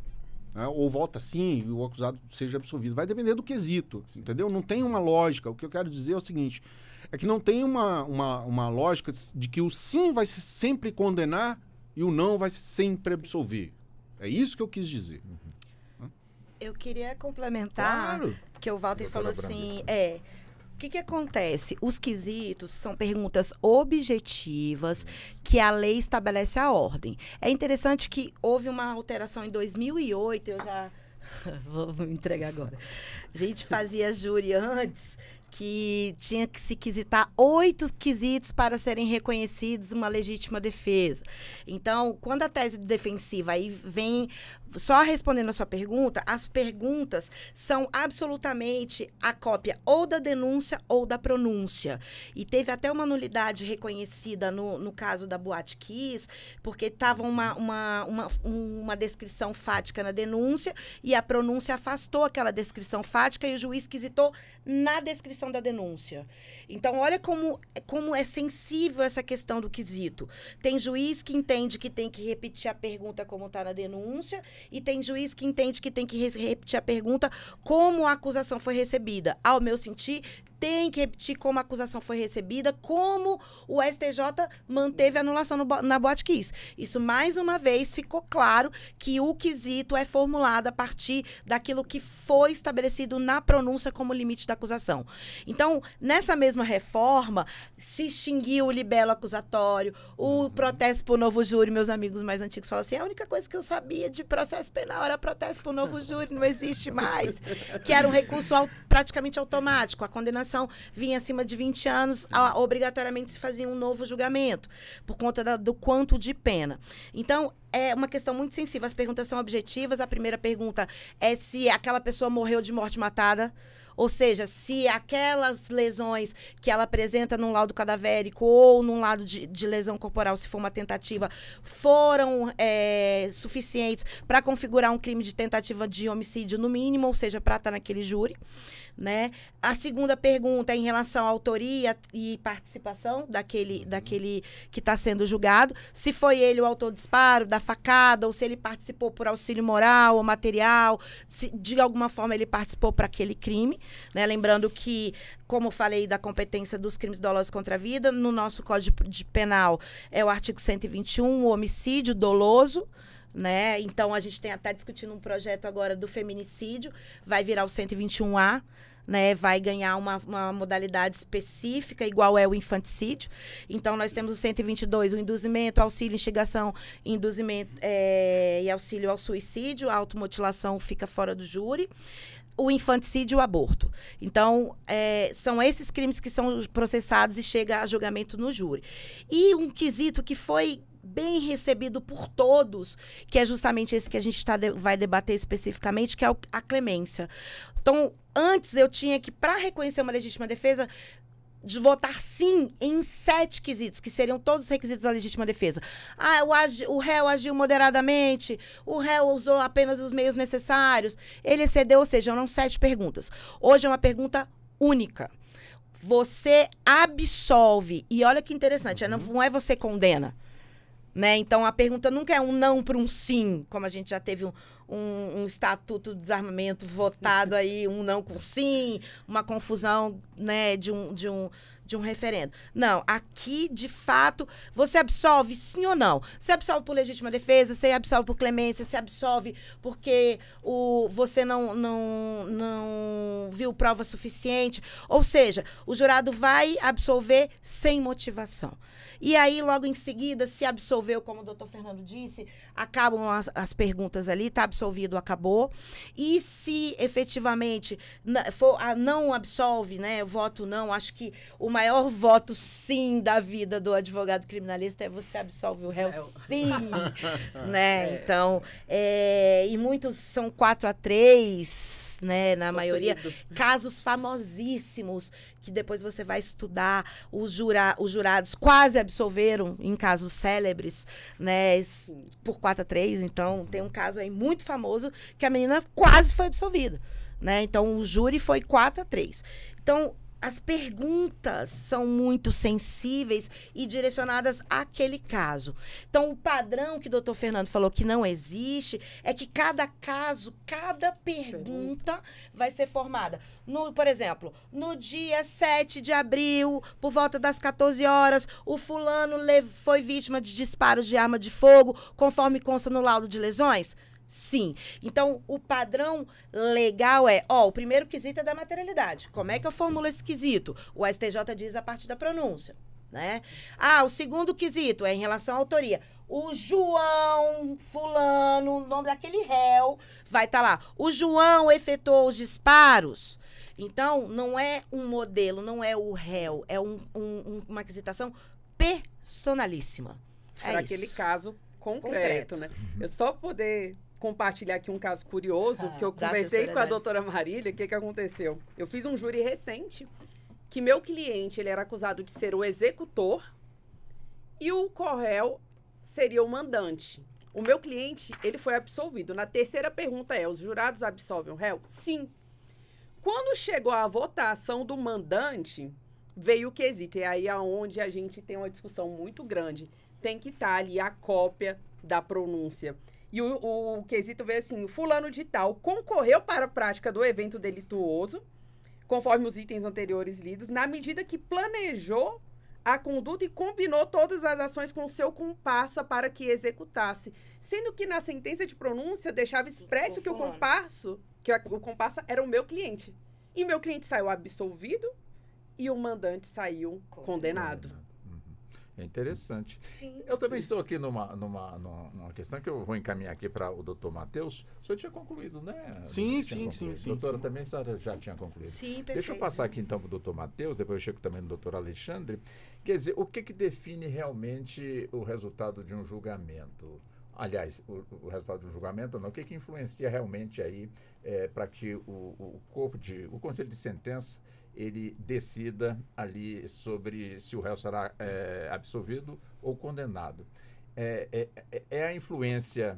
Ou vota sim e o acusado seja absolvido. Vai depender do quesito, entendeu? Não tem uma lógica. O que eu quero dizer é o seguinte, é que não tem uma lógica de que o sim vai sempre condenar e o não vai sempre absolver. É isso que eu quis dizer. Eu queria complementar, claro, que o Walter falou assim, o que acontece? Os quesitos são perguntas objetivas que a lei estabelece a ordem. É interessante que houve uma alteração em 2008, eu já vou me entregar agora. A gente fazia júri antes, que tinha que se quisitar 8 quesitos para serem reconhecidos uma legítima defesa. Então, quando a tese defensiva aí vem, só respondendo a sua pergunta, as perguntas são absolutamente a cópia ou da denúncia ou da pronúncia. E teve até uma nulidade reconhecida no caso da Boate Kiss, porque estava uma descrição fática na denúncia e a pronúncia afastou aquela descrição fática e o juiz quisitou na descrição da denúncia. Então, olha como é sensível essa questão do quesito. Tem juiz que entende que tem que repetir a pergunta como está na denúncia e tem juiz que entende que tem que repetir a pergunta como a acusação foi recebida. Ao meu sentir, tem que repetir como a acusação foi recebida, como o STJ manteve a anulação na Boate Kiss. Isso, mais uma vez, ficou claro que o quesito é formulado a partir daquilo que foi estabelecido na pronúncia como limite da acusação. Então, nessa mesma reforma, se extinguiu o libelo acusatório, o protesto por novo júri, meus amigos mais antigos falam assim, a única coisa que eu sabia de processo penal era protesto por novo júri, não existe mais, que era um recurso praticamente automático, a condenação vinha acima de 20 anos, obrigatoriamente se fazia um novo julgamento, por conta do quanto de pena. Então, é uma questão muito sensível. As perguntas são objetivas. A primeira pergunta é se aquela pessoa morreu de morte matada, ou seja, se aquelas lesões que ela apresenta num laudo cadavérico ou num laudo de lesão corporal, se for uma tentativa, foram suficientes para configurar um crime de tentativa de homicídio no mínimo, ou seja, para estar naquele júri. Né? A segunda pergunta é em relação à autoria e participação daquele que está sendo julgado, se foi ele o autor do disparo, da facada, ou se ele participou por auxílio moral ou material, se de alguma forma ele participou para aquele crime, né? Lembrando que, como eu falei da competência dos crimes dolosos contra a vida, no nosso Código Penal é o artigo 121, o homicídio doloso, né? Então, a gente tem até discutindo um projeto agora do feminicídio, vai virar o 121A, né? Vai ganhar uma modalidade específica, igual é o infanticídio. Então, nós temos o 122, o induzimento, auxílio, instigação, induzimento e auxílio ao suicídio, a automutilação fica fora do júri. O infanticídio e o aborto. Então, são esses crimes que são processados e chega a julgamento no júri. E um quesito que foi bem recebido por todos, que é justamente esse que a gente vai debater especificamente, que é a clemência. Então, antes eu tinha que, para reconhecer uma legítima defesa, de votar sim em 7 quesitos, que seriam todos os requisitos da legítima defesa. O réu agiu moderadamente, o réu usou apenas os meios necessários, ele excedeu, ou seja, eram 7 perguntas. Hoje é uma pergunta única. Você absolve, e olha que interessante, não é você condena. Né? Então, a pergunta nunca é um não para um sim, como a gente já teve um estatuto de desarmamento votado aí, um não com sim, uma confusão, né, de um referendo. Não, aqui, de fato, você absolve sim ou não? Você absolve por legítima defesa, você absolve por clemência, você absolve porque você não viu prova suficiente. Ou seja, o jurado vai absolver sem motivação. E aí, logo em seguida, se absolveu, como o doutor Fernando disse, acabam as perguntas ali, está absolvido, acabou. E se efetivamente não absolve, né, eu voto não, acho que o maior voto sim da vida do advogado criminalista é você absolve o réu sim. Né? Então, e muitos são 4-3, né, na maioria. Casos famosíssimos que depois você vai estudar, os jurados quase absolveram em casos célebres, né, por 4-3. Então, tem um caso aí muito famoso que a menina quase foi absolvida, né? Então, o júri foi 4-3. Então, as perguntas são muito sensíveis e direcionadas àquele caso. Então, o padrão que o doutor Fernando falou que não existe é que cada caso, cada pergunta vai ser formada. Por exemplo, no dia 7 de abril, por volta das 14 horas, o fulano foi vítima de disparos de arma de fogo, conforme consta no laudo de lesões? Sim. Então, o padrão legal é, o primeiro quesito é da materialidade. Como é que eu formulo esse quesito? O STJ diz a partir da pronúncia, né? O segundo quesito é em relação à autoria. O João fulano, o nome daquele réu, vai estar lá. O João efetuou os disparos. Então, não é um modelo, não é o réu, é uma quesitação personalíssima. Era aquele caso concreto, né? Eu só poder compartilhar aqui um caso curioso, que eu conversei com a doutora Marília, o que aconteceu? Eu fiz um júri recente, que meu cliente, ele era acusado de ser o executor e o corréu seria o mandante. O meu cliente, ele foi absolvido. Na terceira pergunta os jurados absolvem o réu? Sim. Quando chegou a votação do mandante, veio o quesito. E aí é onde a gente tem uma discussão muito grande. Tem que estar ali a cópia da pronúncia. E o quesito veio assim, o fulano de tal concorreu para a prática do evento delituoso, conforme os itens anteriores lidos, na medida que planejou a conduta e combinou todas as ações com o seu comparsa para que executasse. Sendo que na sentença de pronúncia deixava expresso que o comparsa era o meu cliente. E meu cliente saiu absolvido e o mandante saiu condenado. É interessante. Sim. Eu também estou aqui numa questão que eu vou encaminhar aqui para o doutor Matheus. O senhor tinha concluído, né? Sim. Doutora, também a senhora já tinha concluído. Sim, perfeito. Deixa eu passar aqui então para o doutor Matheus, depois eu chego também no doutor Alexandre. Quer dizer, o que define realmente o resultado de um julgamento? Aliás, o resultado do julgamento, não. O que influencia realmente aí para que o Conselho de Sentença ele decida ali sobre se o réu será absolvido ou condenado. É a influência,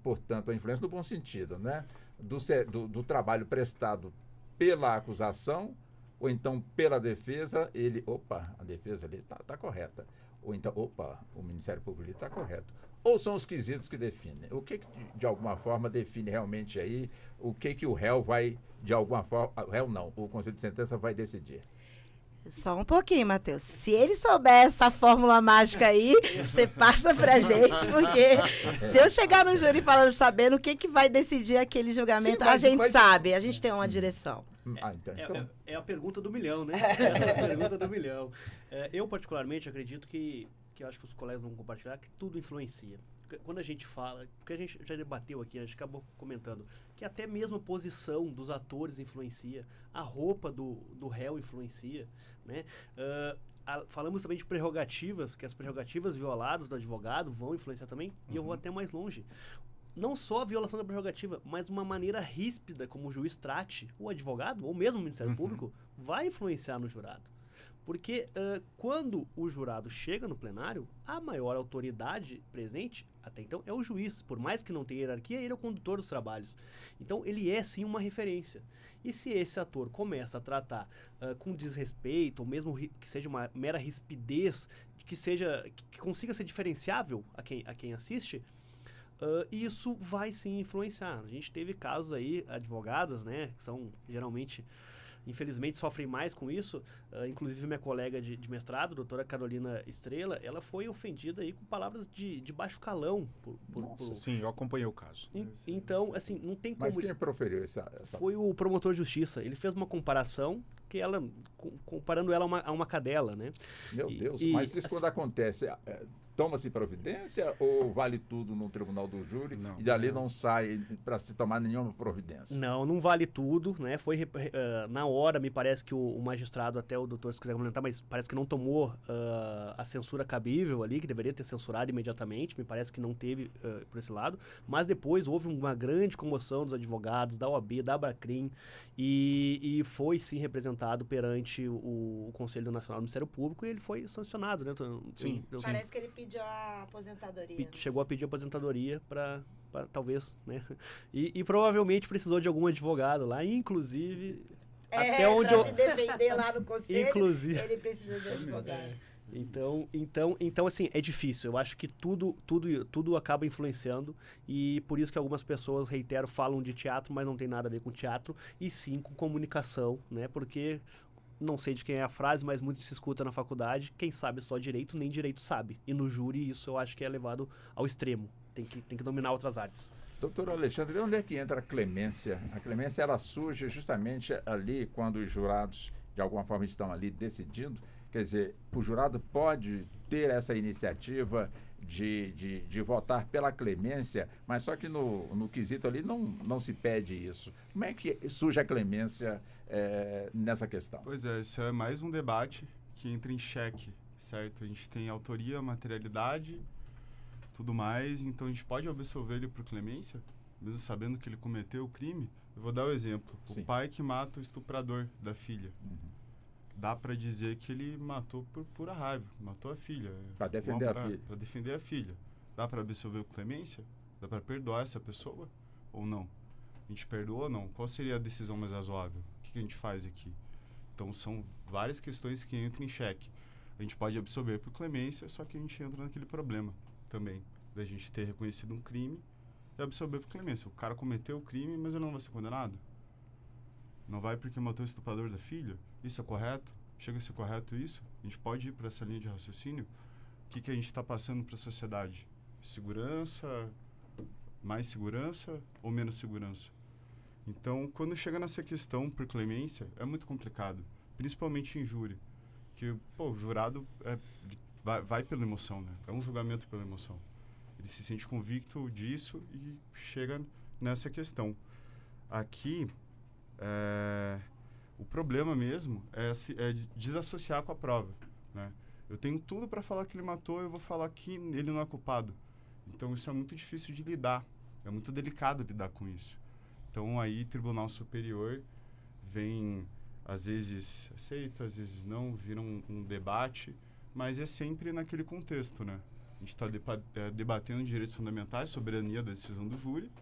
portanto, a influência no bom sentido, né? Do trabalho prestado pela acusação ou então pela defesa, a defesa ali está correta. Ou então, o Ministério Público ali está correto. Ou são os quesitos que definem? O que de alguma forma define realmente aí o que o réu vai, de alguma forma, o réu não, o Conselho de Sentença vai decidir? Só um pouquinho, Matheus. Se ele souber essa fórmula mágica aí, você passa pra gente, porque se eu chegar no júri sabendo o que vai decidir aquele julgamento, a gente sabe, a gente tem uma direção. Então. É a pergunta do milhão, né? É a pergunta do milhão. Eu, particularmente, acredito que eu acho que os colegas vão compartilhar, que tudo influencia. Quando a gente fala, porque a gente já debateu aqui, a gente acabou comentando, que até mesmo a posição dos atores influencia, a roupa do réu influencia, né? Falamos também de prerrogativas, que as prerrogativas violadas do advogado vão influenciar também, e eu vou até mais longe. Não só a violação da prerrogativa, mas uma maneira ríspida como o juiz trate o advogado, ou mesmo o Ministério Público, vai influenciar no jurado. Porque quando o jurado chega no plenário, a maior autoridade presente, até então, é o juiz. Por mais que não tenha hierarquia, ele é o condutor dos trabalhos. Então, ele é, sim, uma referência. E se esse ator começa a tratar com desrespeito, ou mesmo que seja uma mera rispidez, que consiga ser diferenciável a quem assiste, isso vai, sim, influenciar. A gente teve casos aí, advogadas, né, que são geralmente... Infelizmente, sofrem mais com isso. Inclusive, minha colega de mestrado, a doutora Carolina Estrela, ela foi ofendida aí com palavras de baixo calão. Sim, eu acompanhei o caso. Então, assim, não tem como... Mas quem proferiu essa... Foi o promotor de justiça. Ele fez uma comparação, comparando ela a uma cadela, né? Meu Deus, mas isso assim, quando acontece... Toma-se providência ou vale tudo no tribunal do júri e dali não sai para se tomar nenhuma providência? Não vale tudo, né? Foi na hora, me parece que o magistrado, até o doutor, se quiser comentar, mas parece que não tomou a censura cabível ali, que deveria ter censurado imediatamente, me parece que não teve por esse lado, mas depois houve uma grande comoção dos advogados, da OAB, da Abracrim, e foi sim representado perante o Conselho Nacional do Ministério Público e ele foi sancionado, né? Sim. Parece que ele pediu a aposentadoria. Chegou a pedir aposentadoria para talvez, né? E provavelmente precisou de algum advogado lá, inclusive... até onde se defender lá no conselho, inclusive, ele precisa de advogado. Então, assim, é difícil. Eu acho que tudo acaba influenciando e por isso que algumas pessoas, reitero, falam de teatro, mas não tem nada a ver com teatro, e sim com comunicação, né? Porque... Não sei de quem é a frase, mas muito se escuta na faculdade. Quem sabe só direito, nem direito sabe. E no júri, isso eu acho que é levado ao extremo. Tem que dominar outras artes. Doutor Alexandre, onde é que entra a clemência? A clemência, ela surge justamente ali quando os jurados, de alguma forma, estão ali decidindo. Quer dizer, o jurado pode ter essa iniciativa de votar pela clemência, mas só que no quesito ali não se pede isso. Como é que surge a clemência nessa questão? Pois é, isso é mais um debate que entra em xeque, certo? A gente tem autoria, materialidade, tudo mais, então a gente pode absolver ele por clemência, mesmo sabendo que ele cometeu o crime. Eu vou dar o exemplo. Sim. O pai que mata o estuprador da filha. Dá para dizer que ele matou por pura raiva, matou a filha. Para defender a filha. Para defender a filha. Dá para absolver por clemência? Dá para perdoar essa pessoa ou não? A gente perdoa ou não? Qual seria a decisão mais razoável? O que a gente faz aqui? Então, são várias questões que entram em xeque. A gente pode absolver por clemência, só que a gente entra naquele problema também, da gente ter reconhecido um crime e absolver por clemência. O cara cometeu o crime, mas ele não vai ser condenado? Não vai porque matou o estuprador da filha? Isso é correto? Chega a ser correto isso? A gente pode ir para essa linha de raciocínio? O que a gente está passando para a sociedade? Segurança, mais segurança ou menos segurança? Então, quando chega nessa questão por clemência, é muito complicado, principalmente em júri. Que, o jurado vai pela emoção, né? É um julgamento pela emoção. Ele se sente convicto disso e chega nessa questão. Aqui, o problema mesmo é desassociar com a prova, né? Eu tenho tudo para falar que ele matou, eu vou falar que ele não é culpado. Então, isso é muito difícil de lidar. É muito delicado lidar com isso. Então, aí, Tribunal Superior vem, às vezes aceita, às vezes não, vira um debate, mas é sempre naquele contexto, né? A gente está debatendo direitos fundamentais, soberania da decisão do júri,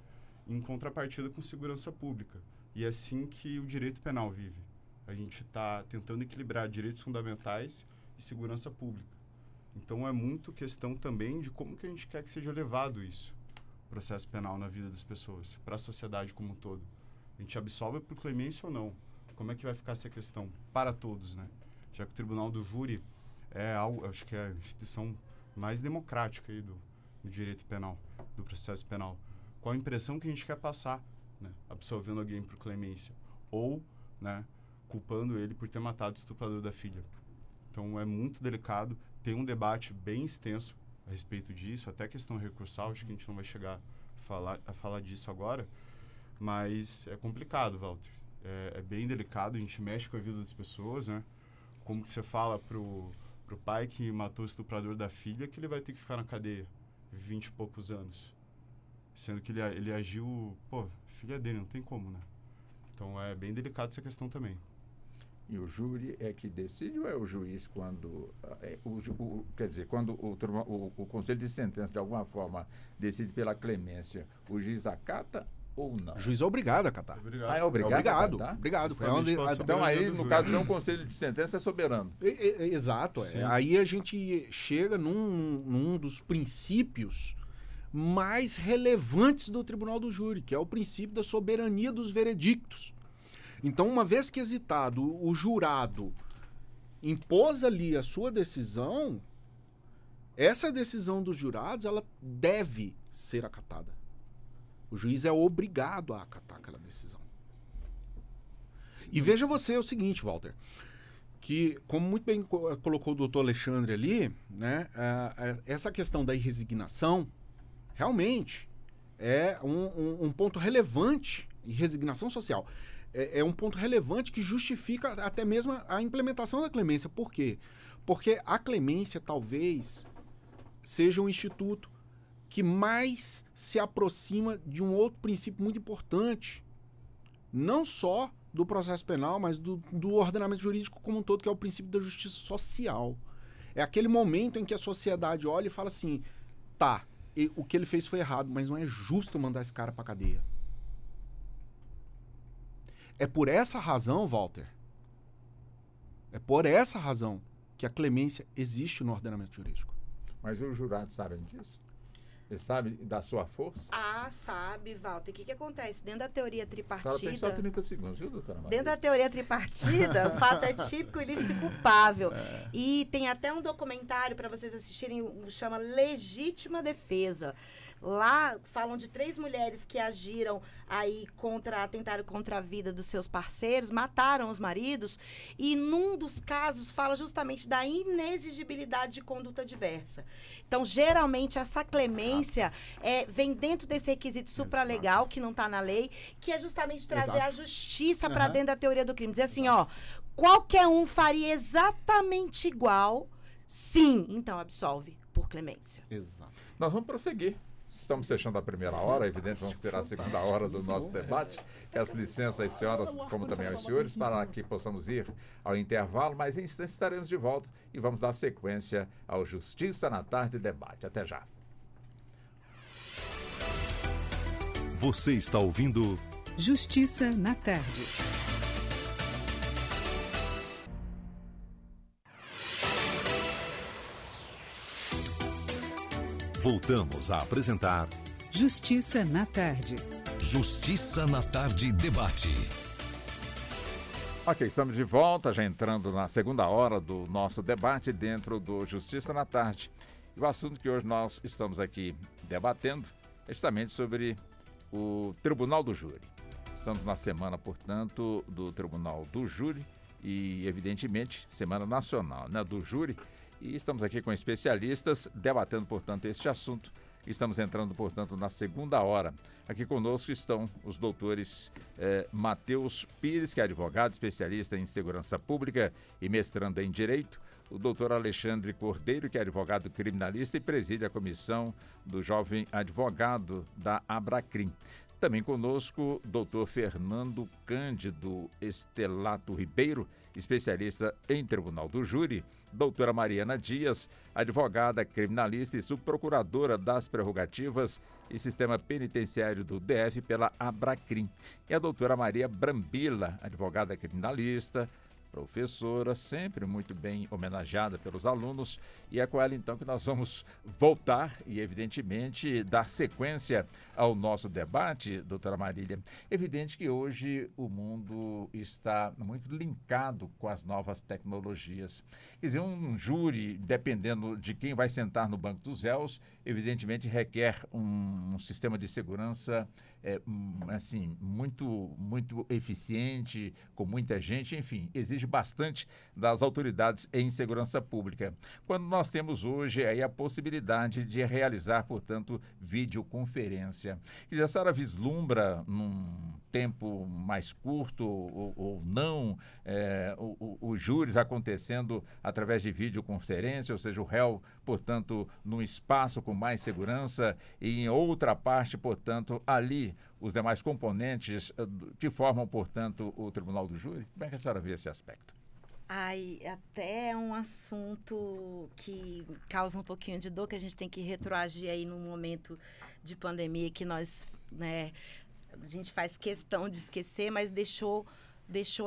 em contrapartida com segurança pública. E é assim que o direito penal vive. A gente está tentando equilibrar direitos fundamentais e segurança pública. Então, é muito questão também de como que a gente quer que seja levado isso, o processo penal na vida das pessoas, para a sociedade como um todo. A gente absolve por clemência ou não? Como é que vai ficar essa questão para todos, né? Já que o Tribunal do Júri é algo, acho que é a instituição mais democrática aí do direito penal, do processo penal. Qual a impressão que a gente quer passar, né? Absolvendo alguém por clemência ou, né, culpando ele por ter matado o estuprador da filha. Então, é muito delicado. Tem um debate bem extenso a respeito disso, até questão recursal, acho que a gente não vai chegar a falar disso agora, mas é complicado, Walter. É bem delicado, a gente mexe com a vida das pessoas, né? Como que você fala pro pai que matou o estuprador da filha que ele vai ter que ficar na cadeia 20 e poucos anos, sendo que ele agiu, filha dele, não tem como, né? Então, é bem delicado essa questão também. E o júri é que decide ou é o juiz quando... quer dizer, quando o Conselho de Sentença, de alguma forma, decide pela clemência, o juiz acata ou não? O juiz é obrigado a acatar. Obrigado. É obrigado? Obrigado. Então, aí, no caso de um Conselho de Sentença, é soberano. Exato. Aí a gente chega num dos princípios mais relevantes do Tribunal do Júri, que é o princípio da soberania dos veredictos. Então, uma vez que hesitado, o jurado impôs ali a sua decisão, essa decisão dos jurados, ela deve ser acatada. O juiz é obrigado a acatar aquela decisão. E veja você o seguinte, Walter, que, como muito bem colocou o doutor Alexandre ali, né, essa questão da irresignação, realmente, é um ponto relevante, e resignação social, é um ponto relevante que justifica até mesmo a implementação da clemência. Por quê? Porque a clemência talvez seja um instituto que mais se aproxima de um outro princípio muito importante, não só do processo penal, mas do ordenamento jurídico como um todo, que é o princípio da justiça social. É aquele momento em que a sociedade olha e fala assim, tá, o que ele fez foi errado, mas não é justo mandar esse cara pra cadeia. É por essa razão, Walter, que a clemência existe no ordenamento jurídico. Mas os jurados sabem disso? Eles sabem da sua força? Sabe, Walter. O que acontece? Dentro da teoria tripartida... Tem só 30 segundos, viu, doutora Maria? Dentro da teoria tripartida, o fato é típico, ilícito e culpável. E tem até um documentário para vocês assistirem, chama Legítima Defesa. Lá falam de 3 mulheres que agiram aí atentaram contra a vida dos seus parceiros, mataram os maridos, e num dos casos fala justamente da inexigibilidade de conduta diversa. Então, geralmente, essa clemência vem dentro desse requisito supralegal, que não está na lei, que é justamente trazer a justiça para dentro da teoria do crime. Dizer assim, ó, qualquer um faria exatamente igual, sim, então absolve por clemência. Exato. Nós vamos prosseguir. Estamos fechando a primeira hora, evidente, vamos ter a segunda hora do nosso debate. Peço licença às senhoras, como também aos senhores, para que possamos ir ao intervalo, mas em instantes estaremos de volta e vamos dar sequência ao Justiça na Tarde Debate. Até já. Você está ouvindo Justiça na Tarde. Voltamos a apresentar Justiça na Tarde. Justiça na Tarde Debate. Ok, estamos de volta, já entrando na segunda hora do nosso debate dentro do Justiça na Tarde. E o assunto que hoje nós estamos aqui debatendo é justamente sobre o Tribunal do Júri. Estamos na semana, portanto, do Tribunal do Júri e, evidentemente, Semana Nacional, né, do Júri. E estamos aqui com especialistas debatendo, portanto, este assunto. Estamos entrando, portanto, na segunda hora. Aqui conosco estão os doutores Matheus Pires, que é advogado, especialista em segurança pública e mestrando em Direito. O doutor Alexandre Cordeiro, que é advogado criminalista e preside a comissão do jovem advogado da Abracrim. Também conosco, doutor Fernando Cândido Estelato Ribeiro, especialista em Tribunal do Júri. Doutora Mariana Dias, advogada criminalista e subprocuradora das prerrogativas e sistema penitenciário do DF pela Abracrim. E a doutora Maria Brambila, advogada criminalista, professora, sempre muito bem homenageada pelos alunos, e é com ela então que nós vamos voltar e evidentemente dar sequência ao nosso debate, doutora Marília. Evidente que hoje o mundo está muito linkado com as novas tecnologias. Quer dizer, um júri, dependendo de quem vai sentar no banco dos réus, evidentemente requer um sistema de segurança assim, muito eficiente, com muita gente, enfim, exige bastante das autoridades em segurança pública. Quando nós temos hoje aí a possibilidade de realizar, portanto, videoconferência. Quer dizer, a senhora vislumbra num tempo mais curto ou não os júris acontecendo através de videoconferência, ou seja, o réu, portanto, num espaço com mais segurança e em outra parte, portanto, ali os demais componentes que formam, portanto, o Tribunal do Júri? Como é que a senhora vê esse aspecto? Até é um assunto que causa um pouquinho de dor, que a gente tem que retroagir aí num momento de pandemia que nós, né, a gente faz questão de esquecer, mas deixou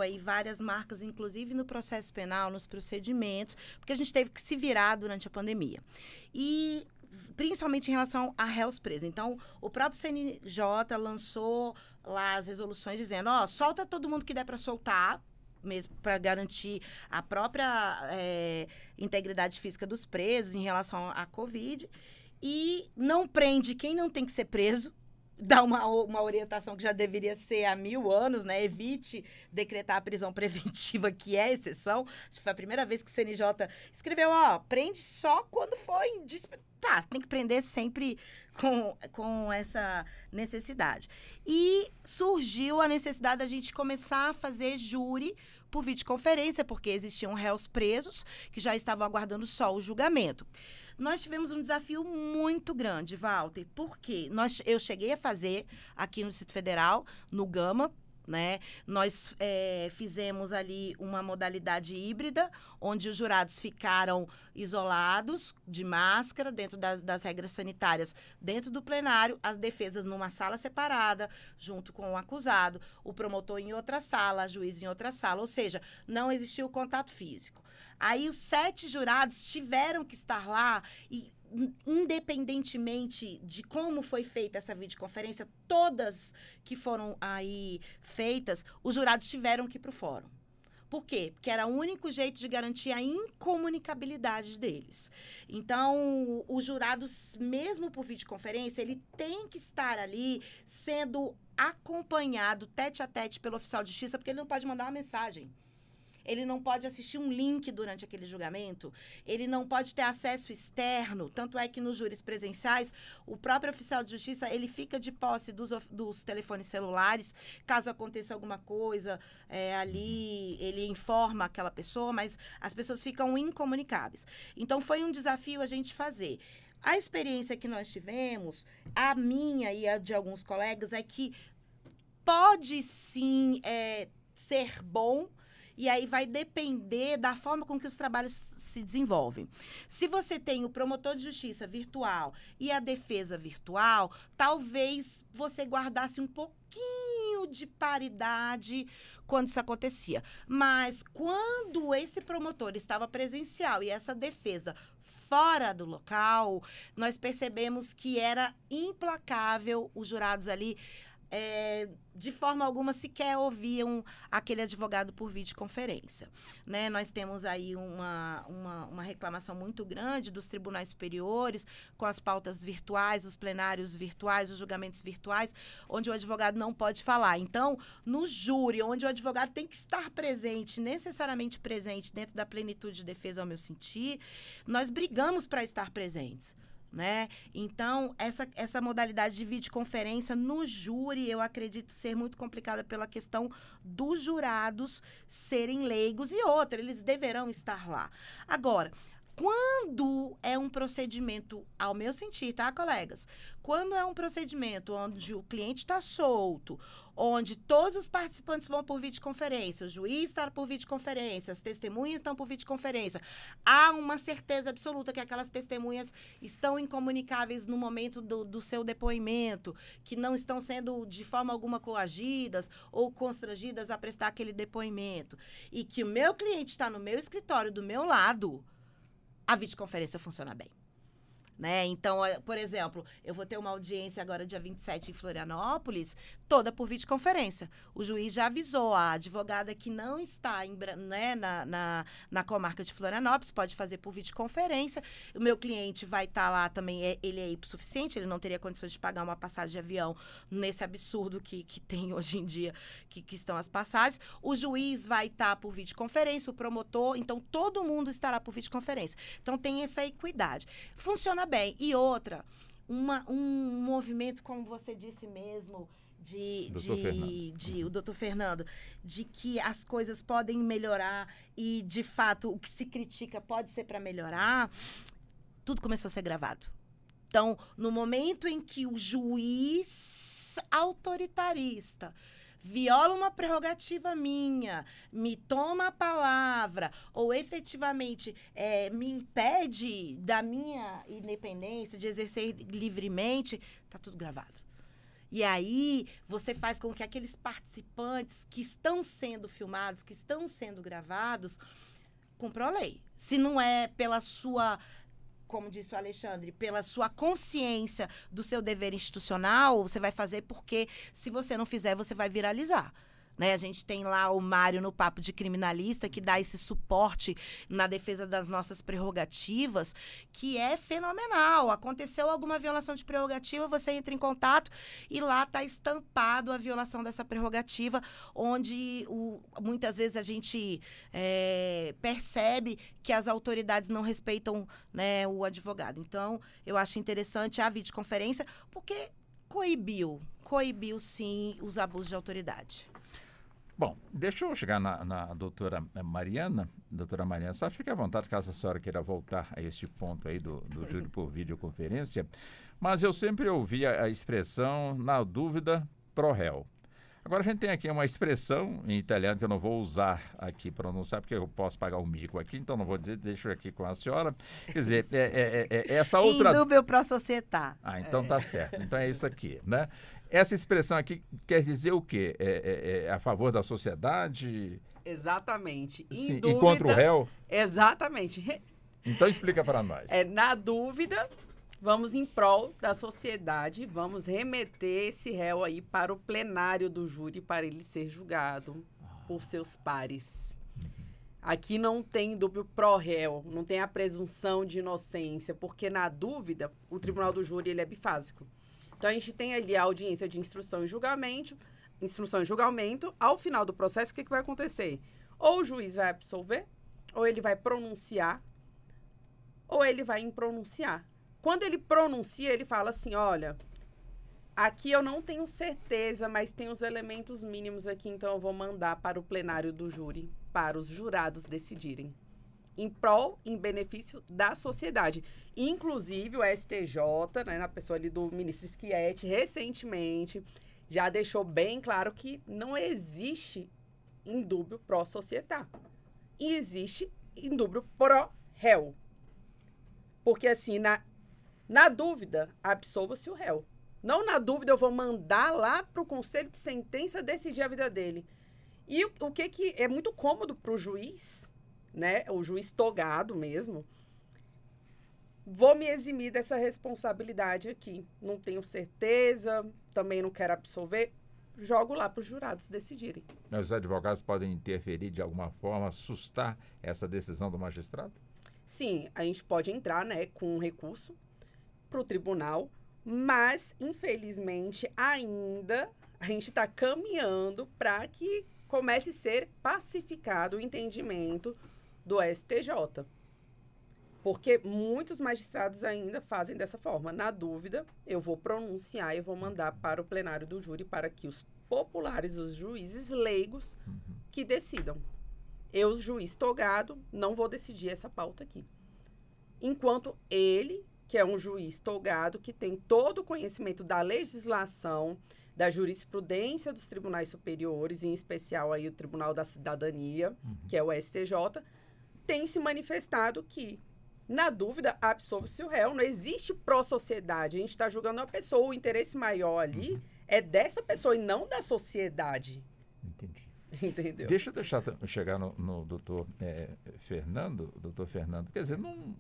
aí várias marcas, inclusive no processo penal, nos procedimentos, porque a gente teve que se virar durante a pandemia. E principalmente em relação a réus presos. Então, o próprio CNJ lançou lá as resoluções dizendo, solta todo mundo que der para soltar, mesmo para garantir a própria integridade física dos presos em relação à Covid, e não prende quem não tem que ser preso, dá uma orientação que já deveria ser há 1000 anos, né? Evite decretar a prisão preventiva, que é exceção. Acho que foi a primeira vez que o CNJ escreveu, prende só quando for tem que prender sempre com essa necessidade. E surgiu a necessidade da gente começar a fazer júri por videoconferência, porque existiam réus presos que já estavam aguardando só o julgamento. Nós tivemos um desafio muito grande, Walter, porque eu cheguei a fazer aqui no Distrito Federal, no Gama, né? Nós fizemos ali uma modalidade híbrida, onde os jurados ficaram isolados, de máscara, dentro das regras sanitárias, dentro do plenário, as defesas numa sala separada, junto com o acusado, o promotor em outra sala, a juiz em outra sala, ou seja, não existiu contato físico. Aí os 7 jurados tiveram que estar lá e, independentemente de como foi feita essa videoconferência, todas que foram aí feitas, os jurados tiveram que ir para o fórum. Por quê? Porque era o único jeito de garantir a incomunicabilidade deles. Então, os jurados, mesmo por videoconferência, ele tem que estar ali sendo acompanhado tete a tete pelo oficial de justiça, porque ele não pode mandar uma mensagem. Ele não pode assistir um link durante aquele julgamento, ele não pode ter acesso externo, tanto é que nos júris presenciais, o próprio oficial de justiça, ele fica de posse dos telefones celulares, caso aconteça alguma coisa ali, ele informa aquela pessoa, mas as pessoas ficam incomunicáveis. Então, foi um desafio a gente fazer. A experiência que nós tivemos, a minha e a de alguns colegas, é que pode sim ser bom, e aí vai depender da forma com que os trabalhos se desenvolvem. Se você tem o promotor de justiça virtual e a defesa virtual, talvez você guardasse um pouquinho de paridade quando isso acontecia. Mas quando esse promotor estava presencial e essa defesa fora do local, nós percebemos que era implacável os jurados ali. De forma alguma sequer ouviam aquele advogado por videoconferência, né? Nós temos aí uma reclamação muito grande dos tribunais superiores com as pautas virtuais, os plenários virtuais, os julgamentos virtuais, onde o advogado não pode falar. Então, no júri, onde o advogado tem que estar presente, necessariamente presente dentro da plenitude de defesa, ao meu sentir, nós brigamos para estar presentes, né? Então, essa modalidade de videoconferência no júri, eu acredito ser muito complicada pela questão dos jurados serem leigos e outra, eles deverão estar lá. Agora, quando é um procedimento, ao meu sentir, tá, colegas? Quando é um procedimento onde o cliente está solto, onde todos os participantes vão por videoconferência, o juiz está por videoconferência, as testemunhas estão por videoconferência, há uma certeza absoluta que aquelas testemunhas estão incomunicáveis no momento do seu depoimento, que não estão sendo de forma alguma coagidas ou constrangidas a prestar aquele depoimento, e que o meu cliente está no meu escritório, do meu lado, a videoconferência funciona bem, né? Então, por exemplo, eu vou ter uma audiência agora dia 27 em Florianópolis, toda por videoconferência. O juiz já avisou a advogada que não está na comarca de Florianópolis, pode fazer por videoconferência. O meu cliente vai estar lá também, ele é hipossuficiente, ele não teria condições de pagar uma passagem de avião nesse absurdo que tem hoje em dia, que estão as passagens. O juiz vai estar por videoconferência, o promotor, então todo mundo estará por videoconferência. Então tem essa equidade. Funciona bem. E outra, um movimento, como você disse mesmo, o doutor Fernando, de que as coisas podem melhorar e, de fato, o que se critica pode ser para melhorar, tudo começou a ser gravado. Então, no momento em que o juiz autoritarista viola uma prerrogativa minha, me toma a palavra, ou efetivamente me impede da minha independência, de exercer livremente, está tudo gravado. E aí, você faz com que aqueles participantes que estão sendo filmados, que estão sendo gravados, cumpram a lei. Se não é pela sua, como disse o Alexandre, pela sua consciência do seu dever institucional, você vai fazer porque, se você não fizer, você vai viralizar. Né? A gente tem lá o Mário no Papo de Criminalista, que dá esse suporte na defesa das nossas prerrogativas, que é fenomenal. Aconteceu alguma violação de prerrogativa, você entra em contato e lá está estampado a violação dessa prerrogativa, onde muitas vezes a gente percebe que as autoridades não respeitam, né, o advogado. Então, eu acho interessante a videoconferência, porque coibiu sim os abusos de autoridade. Bom, deixa eu chegar na doutora Mariana. Doutora Mariana, só fique à vontade caso a senhora queira voltar a este ponto aí do júri por videoconferência. Mas eu sempre ouvi a expressão, na dúvida, pro réu. Agora a gente tem aqui uma expressão em italiano que eu não vou usar aqui pronunciar, porque eu posso pagar o mico aqui, então não vou dizer, deixo aqui com a senhora. Quer dizer, essa outra... Indúbio pro società. Ah, então tá certo. Então é isso aqui, né? Essa expressão aqui quer dizer o quê? É a favor da sociedade? Exatamente. Sim, e contra o réu? Exatamente. Então explica para nós. Na dúvida, vamos em prol da sociedade, vamos remeter esse réu aí para o plenário do júri para ele ser julgado por seus pares. Aqui não tem dúbio pró réu, não tem a presunção de inocência, porque na dúvida, o tribunal do júri ele é bifásico. Então, a gente tem ali a audiência de instrução e julgamento, ao final do processo, o que vai acontecer? Ou o juiz vai absolver, ou ele vai pronunciar, ou ele vai impronunciar. Quando ele pronuncia, ele fala assim, olha, aqui eu não tenho certeza, mas tem os elementos mínimos aqui, então eu vou mandar para o plenário do júri, para os jurados decidirem. Em prol, em benefício da sociedade. Inclusive, o STJ, né, na pessoa ali do ministro Schietti, recentemente, já deixou bem claro que não existe indúbio pró-societá. E existe indúbio pró-réu. Porque, assim, na dúvida, absolva-se o réu. Não na dúvida, eu vou mandar lá para o conselho de sentença decidir a vida dele. E o que é muito cômodo para o juiz, né? O juiz togado mesmo. Vou me eximir dessa responsabilidade aqui. Não tenho certeza, também não quero absolver. Jogo lá para os jurados decidirem. Os advogados podem interferir de alguma forma, assustar essa decisão do magistrado? Sim, a gente pode entrar, né, com um recurso para o tribunal, mas, infelizmente, ainda a gente está caminhando para que comece a ser pacificado o entendimento do STJ. Porque muitos magistrados ainda fazem dessa forma. Na dúvida, eu vou pronunciar e eu vou mandar para o plenário do júri para que os populares, os juízes leigos, que decidam. Eu, juiz togado, não vou decidir essa pauta aqui. Enquanto ele, que é um juiz togado, que tem todo o conhecimento da legislação, da jurisprudência dos tribunais superiores, em especial aí o Tribunal da Cidadania, que é o STJ, tem se manifestado que, na dúvida, absolve-se o réu. Não existe pró-sociedade. A gente está julgando a pessoa. O interesse maior ali é dessa pessoa e não da sociedade. Entendi. Entendeu? Deixa eu chegar no doutor Fernando. Doutor Fernando, quer dizer, num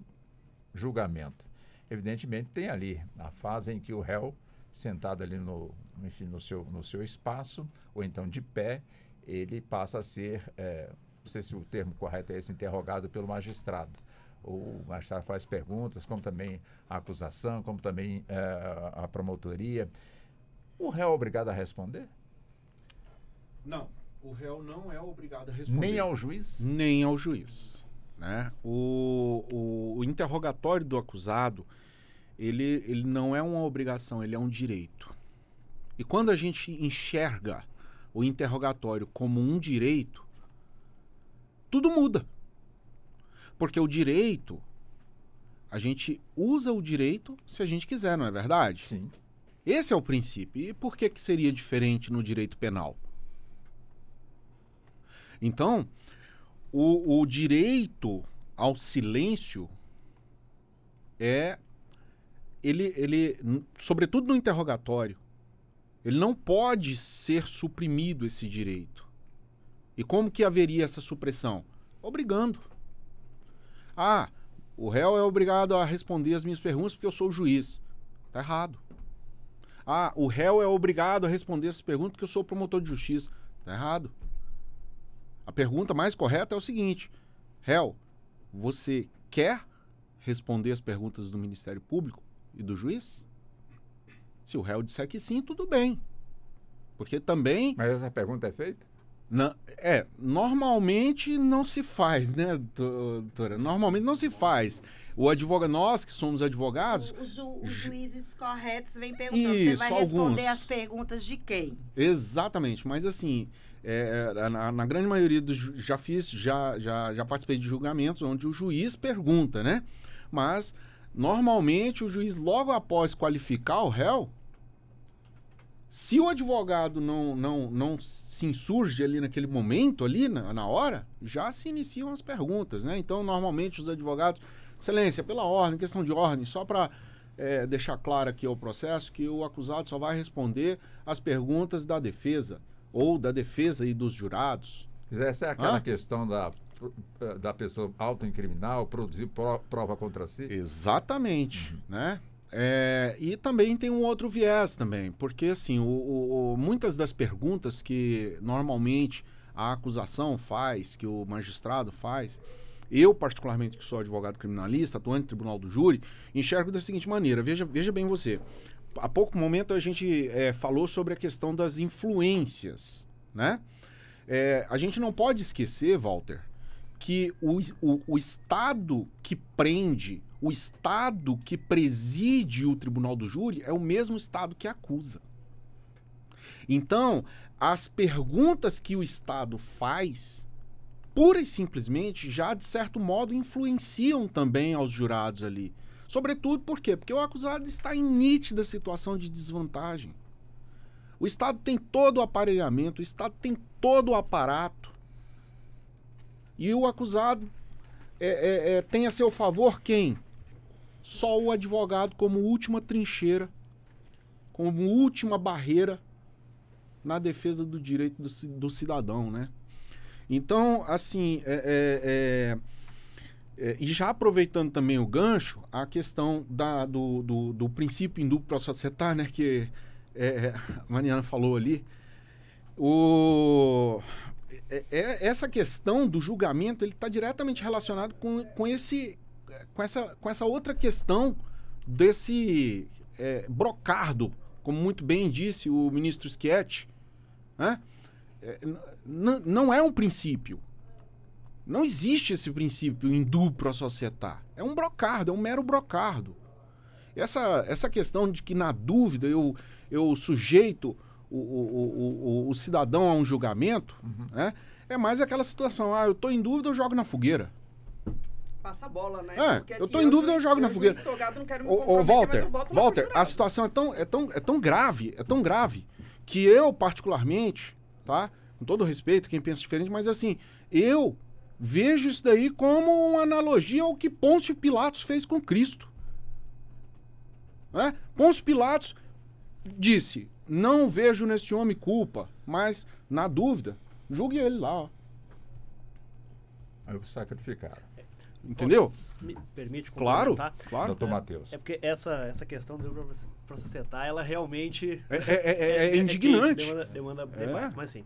julgamento, evidentemente tem ali a fase em que o réu, sentado ali no seu espaço, ou então de pé, ele passa a ser, não sei se o termo correto é esse, interrogado pelo magistrado. O magistrado faz perguntas, como também a acusação, como também a promotoria. O réu é obrigado a responder? Não, o réu não é obrigado a responder. Nem ao juiz? Nem ao juiz. Né? O interrogatório do acusado, ele não é uma obrigação, ele é um direito. E quando a gente enxerga o interrogatório como um direito, tudo muda. Porque o direito, a gente usa o direito se a gente quiser, não é verdade? Sim. Esse é o princípio. E por que seria diferente no direito penal? Então, o direito ao silêncio ele, sobretudo no interrogatório, ele não pode ser suprimido, esse direito. E como que haveria essa supressão? Obrigando. Ah, o réu é obrigado a responder as minhas perguntas porque eu sou o juiz. Está errado. Ah, o réu é obrigado a responder essas perguntas porque eu sou o promotor de justiça. Está errado. A pergunta mais correta é o seguinte: réu, você quer responder as perguntas do Ministério Público e do juiz? Se o réu disser que sim, tudo bem. Porque também... Mas essa pergunta é feita? Normalmente não se faz, né, doutora? Normalmente não se faz. O advogado, nós que somos advogados... Os juízes corretos vêm perguntando, isso, você vai responder as perguntas de quem? Exatamente, mas assim, na grande maioria dos... Já participei de julgamentos onde o juiz pergunta, né? Mas, normalmente, o juiz, logo após qualificar o réu, se o advogado não se insurge ali naquele momento, ali na hora, já se iniciam as perguntas, né? Então, normalmente, os advogados... Excelência, pela ordem, questão de ordem, só para deixar claro aqui o processo, que o acusado só vai responder as perguntas da defesa, ou da defesa e dos jurados. Essa é aquela questão da pessoa autoincriminar, produzir prova contra si? Exatamente, né? E também tem um outro viés também, porque assim, muitas das perguntas que normalmente a acusação faz, que o magistrado faz, eu, particularmente, que sou advogado criminalista, atuante no tribunal do júri, enxergo da seguinte maneira, veja bem você. Há pouco momento a gente falou sobre a questão das influências, né? A gente não pode esquecer, Walter, que o Estado que prende, o Estado que preside o tribunal do júri é o mesmo Estado que acusa. Então, as perguntas que o Estado faz, pura e simplesmente, já de certo modo influenciam também aos jurados ali. Sobretudo por quê? Porque o acusado está em nítida situação de desvantagem. O Estado tem todo o aparelhamento, o Estado tem todo o aparato. E o acusado tem a seu favor quem? Só o advogado como última trincheira, como última barreira na defesa do direito do cidadão, né? Então, assim, e já aproveitando também o gancho, a questão do princípio indúbio pro societar, né, que a Mariana falou ali, essa questão do julgamento, ele está diretamente relacionado com essa outra questão desse brocardo, como muito bem disse o ministro Schietti, né? Não é um princípio. Não existe esse princípio indúbio pro societar. É um brocardo, é um mero brocardo. Essa questão de que, na dúvida, eu sujeito o cidadão a um julgamento, né? É mais aquela situação, eu estou em dúvida, eu jogo na fogueira. Passa a bola, né? Porque, eu estou em dúvida, eu jogo na fogueira. Walter, a situação é tão grave, que eu, particularmente, tá? Com todo respeito, quem pensa diferente, mas assim, eu vejo isso daí como uma analogia ao que Pôncio Pilatos fez com Cristo. Né? Pôncio Pilatos disse, não vejo nesse homem culpa, mas, na dúvida, julgue ele lá. Ó. Aí o sacrificaram. Entendeu? Me permite complementar? Claro. Doutor Matheus. É porque essa questão do para societar, ela realmente é indignante. Demanda debates. Mas assim,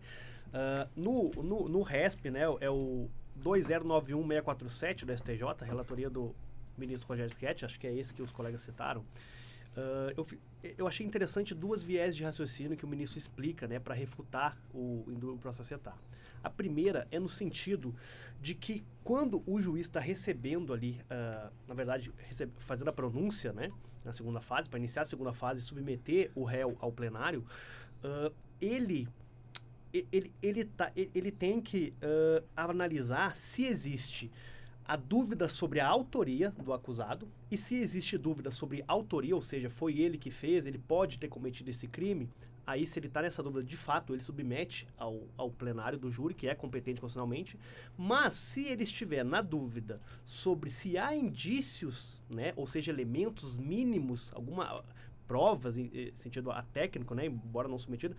no RESP, né, é o 2091647 do STJ, relatoria do ministro Rogério Schietti, acho que é esse que os colegas citaram. Eu achei interessante duas viés de raciocínio que o ministro explica, né, para refutar o indúbio pro societar. A primeira é no sentido de que quando o juiz está recebendo ali, na verdade, fazendo a pronúncia, né, na segunda fase, para iniciar a segunda fase e submeter o réu ao plenário, ele tem que analisar se existe a dúvida sobre a autoria do acusado, e se existe dúvida sobre autoria, ou seja, foi ele que fez, ele pode ter cometido esse crime, aí se ele está nessa dúvida, de fato, ele submete ao plenário do júri, que é competente constitucionalmente, mas se ele estiver na dúvida sobre se há indícios, né, ou seja, elementos mínimos, alguma provas em sentido técnico, né, embora não submetido,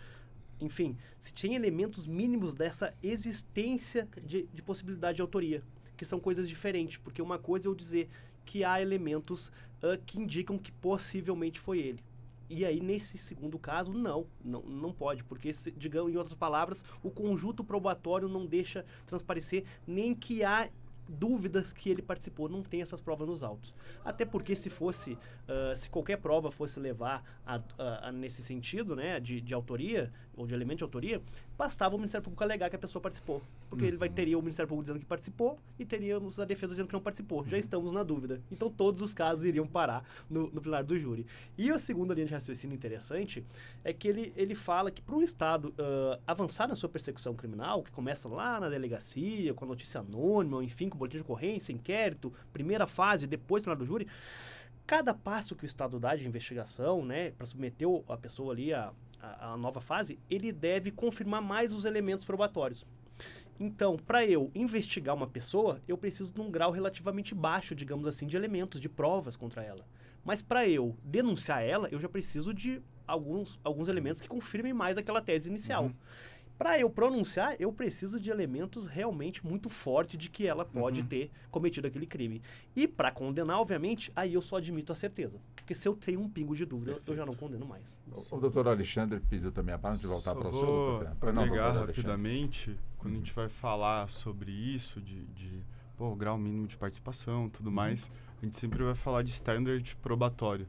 enfim, se tem elementos mínimos dessa existência de possibilidade de autoria, que são coisas diferentes, porque uma coisa é eu dizer que há elementos que indicam que possivelmente foi ele. E aí, nesse segundo caso, não pode, porque, digamos, em outras palavras, o conjunto probatório não deixa transparecer nem que há dúvidas que ele participou, não tem essas provas nos autos. Até porque se qualquer prova fosse levar nesse sentido, né, de autoria, ou de elemento de autoria, bastava o Ministério Público alegar que a pessoa participou. Porque ele teria o Ministério Público dizendo que participou e teríamos a defesa dizendo que não participou. Já estamos na dúvida. Então todos os casos iriam parar no plenário do júri. E a segunda linha de raciocínio interessante é que ele fala que para um Estado avançar na sua persecução criminal, que começa lá na delegacia, com a notícia anônima, ou enfim, com boletim de ocorrência, inquérito, primeira fase, depois plenário do júri, cada passo que o Estado dá de investigação, né, para submeter a pessoa ali a nova fase, ele deve confirmar mais os elementos probatórios. Então, para eu investigar uma pessoa, eu preciso de um grau relativamente baixo, digamos assim, de elementos, de provas contra ela. Mas para eu denunciar ela, eu já preciso de alguns elementos que confirmem mais aquela tese inicial. Para eu pronunciar, eu preciso de elementos realmente muito fortes de que ela pode ter cometido aquele crime. E para condenar, obviamente, aí eu só admito a certeza. Porque se eu tenho um pingo de dúvida, eu já não condeno mais. O doutor Alexandre pediu também a palavra de voltar para o senhor, doutor Fernando. Pegar rapidamente, quando a gente vai falar sobre isso, o grau mínimo de participação e tudo mais, a gente sempre vai falar de standard probatório.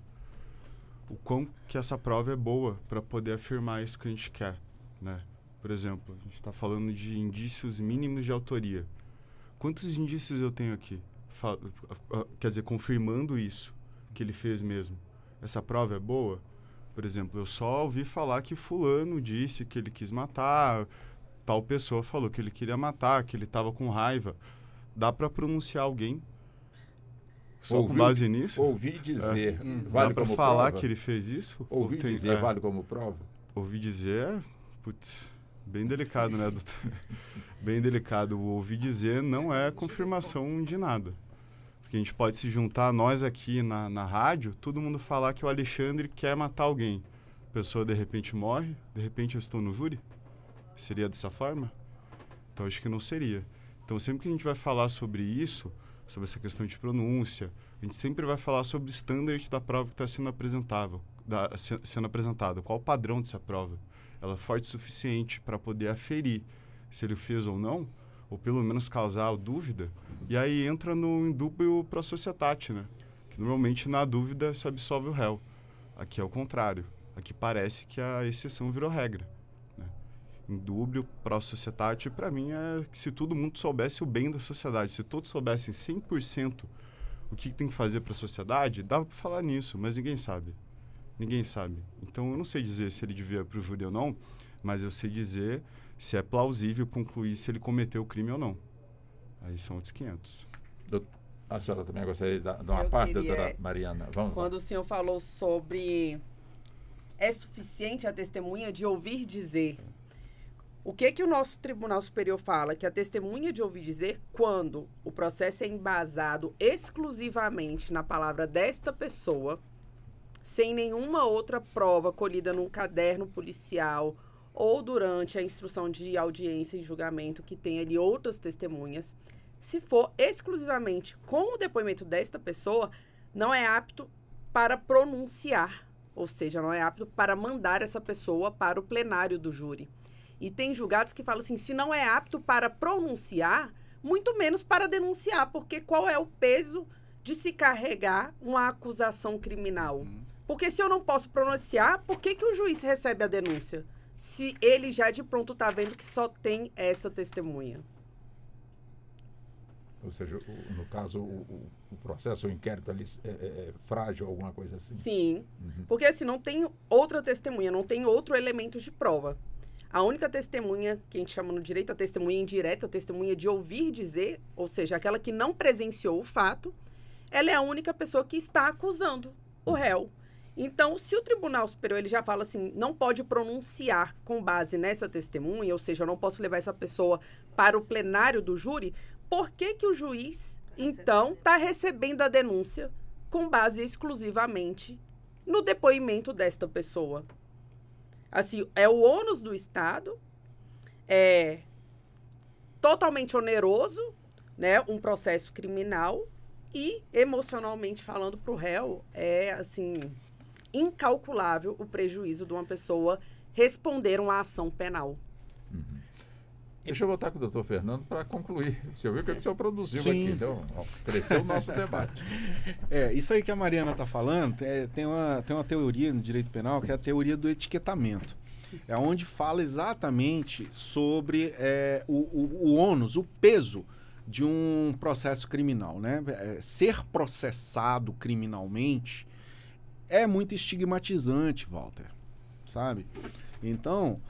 O quão que essa prova é boa para poder afirmar isso que a gente quer, né? Por exemplo, a gente está falando de indícios mínimos de autoria. Quantos indícios eu tenho aqui? Quer dizer, confirmando isso que ele fez mesmo. Essa prova é boa? Por exemplo, eu só ouvi falar que fulano disse que ele quis matar, tal pessoa falou que ele queria matar, que ele estava com raiva. Dá para pronunciar alguém só com base nisso? Ouvi dizer. Vale dá para falar prova? Que ele fez isso? Ouvi dizer vale como prova? Ouvi dizer, bem delicado, né, doutor? Bem delicado. O ouvir dizer não é confirmação de nada. Porque a gente pode se juntar, nós aqui na rádio, todo mundo falar que o Alexandre quer matar alguém. A pessoa, de repente, morre, de repente eu estou no júri? Seria dessa forma? Então, acho que não seria. Então, sempre que a gente vai falar sobre isso, sobre essa questão de pronúncia, a gente sempre vai falar sobre o standard da prova que está sendo apresentada. Qual o padrão dessa prova? Ela é forte o suficiente para poder aferir se ele fez ou não, ou pelo menos causar dúvida, e aí entra no indúbio pro societate, né? Que normalmente na dúvida se absolve o réu. Aqui é o contrário. Aqui parece que a exceção virou regra. Né? Indúbio pro societate, para mim, é que se todo mundo soubesse o bem da sociedade, se todos soubessem 100% o que tem que fazer para a sociedade, dava para falar nisso, mas ninguém sabe. Ninguém sabe. Então, eu não sei dizer se ele devia para o júri ou não, mas eu sei dizer se é plausível concluir se ele cometeu o crime ou não. Aí são outros 500. A senhora também gostaria de dar uma parte, doutora Mariana? Vamos quando o senhor falou sobre é suficiente a testemunha de ouvir dizer, o que o nosso Tribunal Superior fala? Que a testemunha de ouvir dizer, quando o processo é embasado exclusivamente na palavra desta pessoa, sem nenhuma outra prova colhida num caderno policial ou durante a instrução de audiência e julgamento que tem ali outras testemunhas, se for exclusivamente com o depoimento desta pessoa, não é apto para pronunciar, ou seja, não é apto para mandar essa pessoa para o plenário do júri. E tem julgados que falam assim, se não é apto para pronunciar, muito menos para denunciar, porque qual é o peso de se carregar uma acusação criminal? Porque se eu não posso pronunciar, por que o juiz recebe a denúncia? Se ele já de pronto está vendo que só tem essa testemunha. Ou seja, no caso, o processo, o inquérito ali é frágil, alguma coisa assim? Sim, porque assim, não tem outra testemunha, não tem outro elemento de prova. A única testemunha, que a gente chama no direito, a testemunha indireta, a testemunha de ouvir dizer, ou seja, aquela que não presenciou o fato, ela é a única pessoa que está acusando o réu. Então, se o Tribunal Superior ele já fala assim, não pode pronunciar com base nessa testemunha, ou seja, eu não posso levar essa pessoa para o plenário do júri, por que o juiz, então, está recebendo a denúncia com base exclusivamente no depoimento desta pessoa? Assim, é o ônus do Estado, é totalmente oneroso, né, um processo criminal e, emocionalmente falando, para o réu, é, assim, incalculável o prejuízo de uma pessoa responder uma ação penal. Deixa eu voltar com o doutor Fernando para concluir. Você viu o que o senhor produziu Sim. aqui. Então, cresceu o nosso debate. Isso aí que a Mariana está falando, tem uma teoria no direito penal, que é a teoria do etiquetamento. É onde fala exatamente sobre o ônus, o peso de um processo criminal, né? Ser processado criminalmente é muito estigmatizante, Walter, sabe? Então,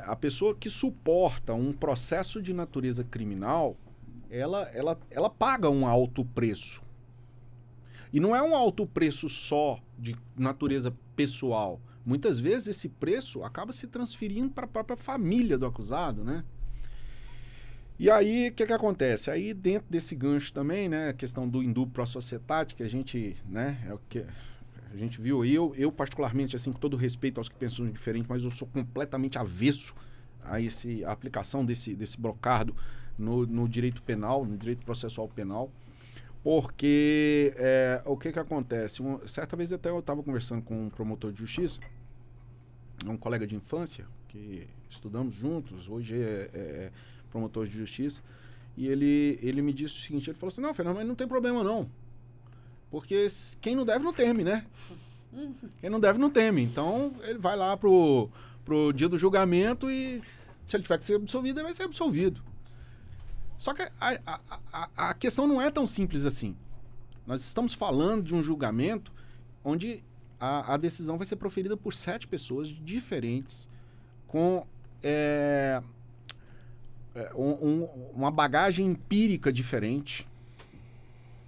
a pessoa que suporta um processo de natureza criminal, ela paga um alto preço. E não é um alto preço só de natureza pessoal. Muitas vezes esse preço acaba se transferindo para a própria família do acusado, né? E aí, o que acontece? Aí, dentro desse gancho também, né, a questão do indúbio pro societate, que a gente, né, é o que a gente viu, eu particularmente, assim, com todo respeito aos que pensam diferente, mas eu sou completamente avesso a aplicação desse brocardo no direito penal, no direito processual penal, porque o que acontece? Certa vez até eu estava conversando com um promotor de justiça, um colega de infância, que estudamos juntos, hoje é promotor de justiça, e ele me disse o seguinte, ele falou assim, não, Fernando, mas não tem problema não, porque quem não deve não teme, né? Quem não deve não teme, então ele vai lá pro dia do julgamento e se ele tiver que ser absolvido, ele vai ser absolvido. Só que a questão não é tão simples assim. Nós estamos falando de um julgamento onde a decisão vai ser proferida por 7 pessoas diferentes, com uma bagagem empírica diferente,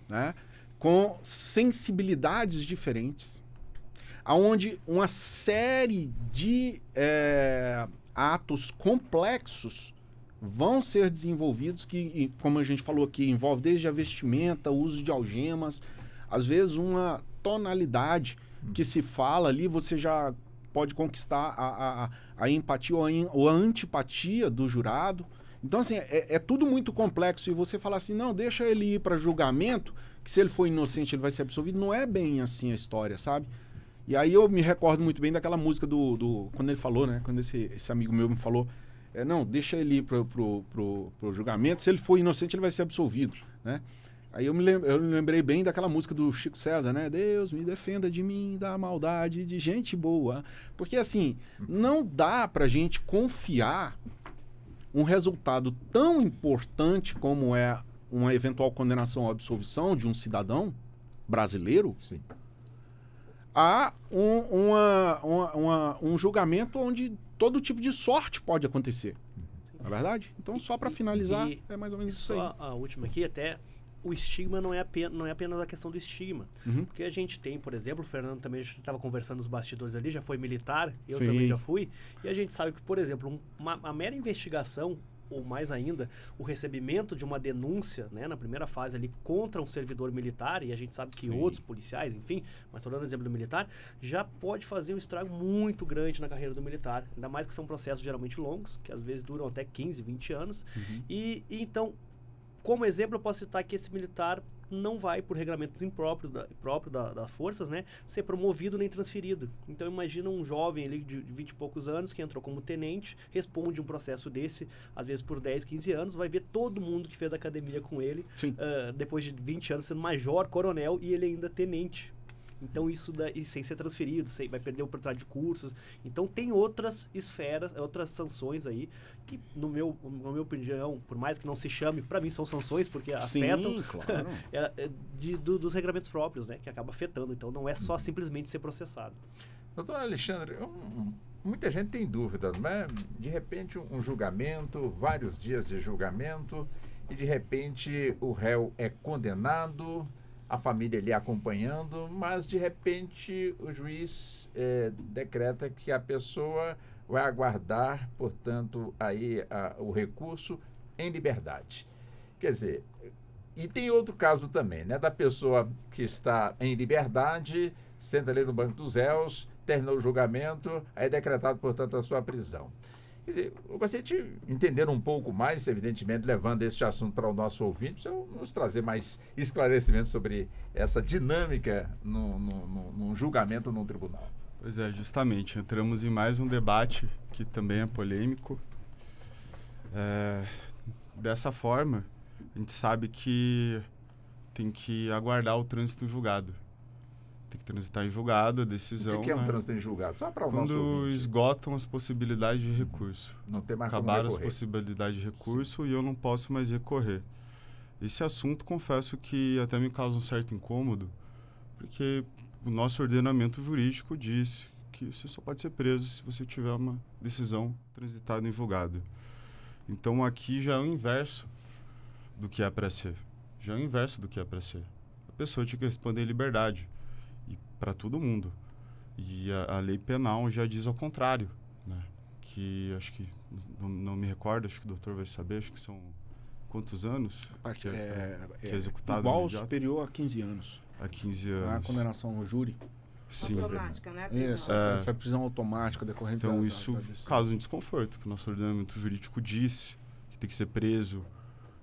né? Com sensibilidades diferentes, aonde uma série de atos complexos vão ser desenvolvidos, que, como a gente falou aqui, envolve desde a vestimenta, o uso de algemas, às vezes uma tonalidade que se fala ali, você já pode conquistar a empatia ou a antipatia do jurado. Então, assim, é tudo muito complexo, e você falar assim, não, deixa ele ir para julgamento, que se ele for inocente ele vai ser absolvido, não é bem assim a história, sabe? E aí eu me recordo muito bem daquela música quando ele falou, né? Quando esse amigo meu me falou, não, deixa ele ir pro julgamento, se ele for inocente ele vai ser absolvido, né? Aí eu me lembrei bem daquela música do Chico César, né? Deus me defenda de mim, da maldade de gente boa. Porque assim, não dá pra gente confiar um resultado tão importante como é uma eventual condenação ou absolvição de um cidadão brasileiro, sim, a um julgamento onde todo tipo de sorte pode acontecer. Não é verdade? Então, só para finalizar, é mais ou menos isso aí. Só a última aqui, até o estigma não é apenas a questão do estigma. Porque a gente tem, por exemplo, o Fernando também estava conversando nos bastidores ali, já foi militar, eu também já fui, e a gente sabe que, por exemplo, uma mera investigação, ou mais ainda, o recebimento de uma denúncia, né, na primeira fase ali, contra um servidor militar, e a gente sabe que outros policiais, enfim, mas estou dando o exemplo do militar, já pode fazer um estrago muito grande na carreira do militar, ainda mais que são processos geralmente longos, que às vezes duram até 15, 20 anos, e então, como exemplo, eu posso citar que esse militar não vai, por regulamentos impróprios das forças, né, ser promovido nem transferido. Então, imagina um jovem ali de 20 e poucos anos que entrou como tenente, responde um processo desse, às vezes por 10, 15 anos, vai ver todo mundo que fez academia com ele, depois de 20 anos sendo major, coronel, e ele ainda tenente. Então, isso sem ser transferido, vai perder a oportunidade de cursos. Então, tem outras esferas, outras sanções aí, que, no meu opinião, por mais que não se chame, para mim são sanções, porque afetam claro. dos regulamentos próprios, né, que acaba afetando. Então, não é só simplesmente ser processado. Doutor Alexandre, muita gente tem dúvidas, né? De repente, um julgamento, vários dias de julgamento, e de repente o réu é condenado, a família ali acompanhando, mas de repente o juiz decreta que a pessoa vai aguardar, portanto, aí o recurso em liberdade. Quer dizer, e tem outro caso também, né, da pessoa que está em liberdade, senta ali no banco dos réus, terminou o julgamento, aí é decretado, portanto, a sua prisão. Quer dizer, eu gostaria de entender um pouco mais, evidentemente, levando este assunto para o nosso ouvinte, para nos trazer mais esclarecimentos sobre essa dinâmica num julgamento num tribunal. Pois é, justamente. Entramos em mais um debate que também é polêmico. Dessa forma, a gente sabe que tem que aguardar o trânsito julgado. Tem que transitar em julgado a decisão. O que é um trânsito em julgado? Só para o nosso Quando ouvinte. esgotam as possibilidades de recurso. Não tem mais Acabaram como as possibilidades de recurso. Sim. E eu não posso mais recorrer. Esse assunto, confesso que até me causa um certo incômodo, porque o nosso ordenamento jurídico diz que você só pode ser preso se você tiver uma decisão transitada em julgado. Então, aqui já é o inverso do que é para ser. Já é o inverso do que é para ser. A pessoa tinha que responder em liberdade. Para todo mundo. E a lei penal já diz ao contrário, né? Que acho que, não me recordo, acho que o doutor vai saber, acho que são quantos anos que é executado igual imediato? Superior a 15 anos. A 15 anos. A condenação no júri. Sim. Automática, né? Isso, é prisão automática decorrente então, da isso decisão. causa um desconforto, que o nosso ordenamento jurídico diz que tem que ser preso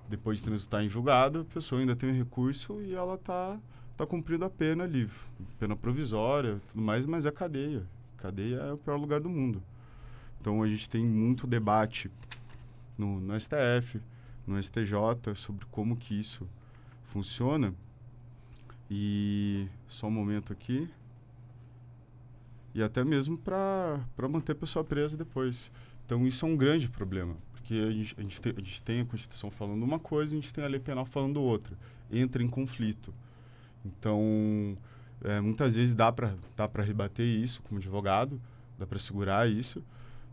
depois de transitar em julgado, a pessoa ainda tem o recurso e ela tá cumprindo a pena ali, pena provisória, tudo mais, mas é cadeia. Cadeia é o pior lugar do mundo. Então, a gente tem muito debate no STF, no STJ, sobre como que isso funciona. E só um momento aqui. E até mesmo para manter a pessoa presa depois. Então, isso é um grande problema. Porque a gente tem a Constituição falando uma coisa e a gente tem a lei penal falando outra. Entra em conflito. Então, muitas vezes dá para rebater isso como advogado, dá para segurar isso,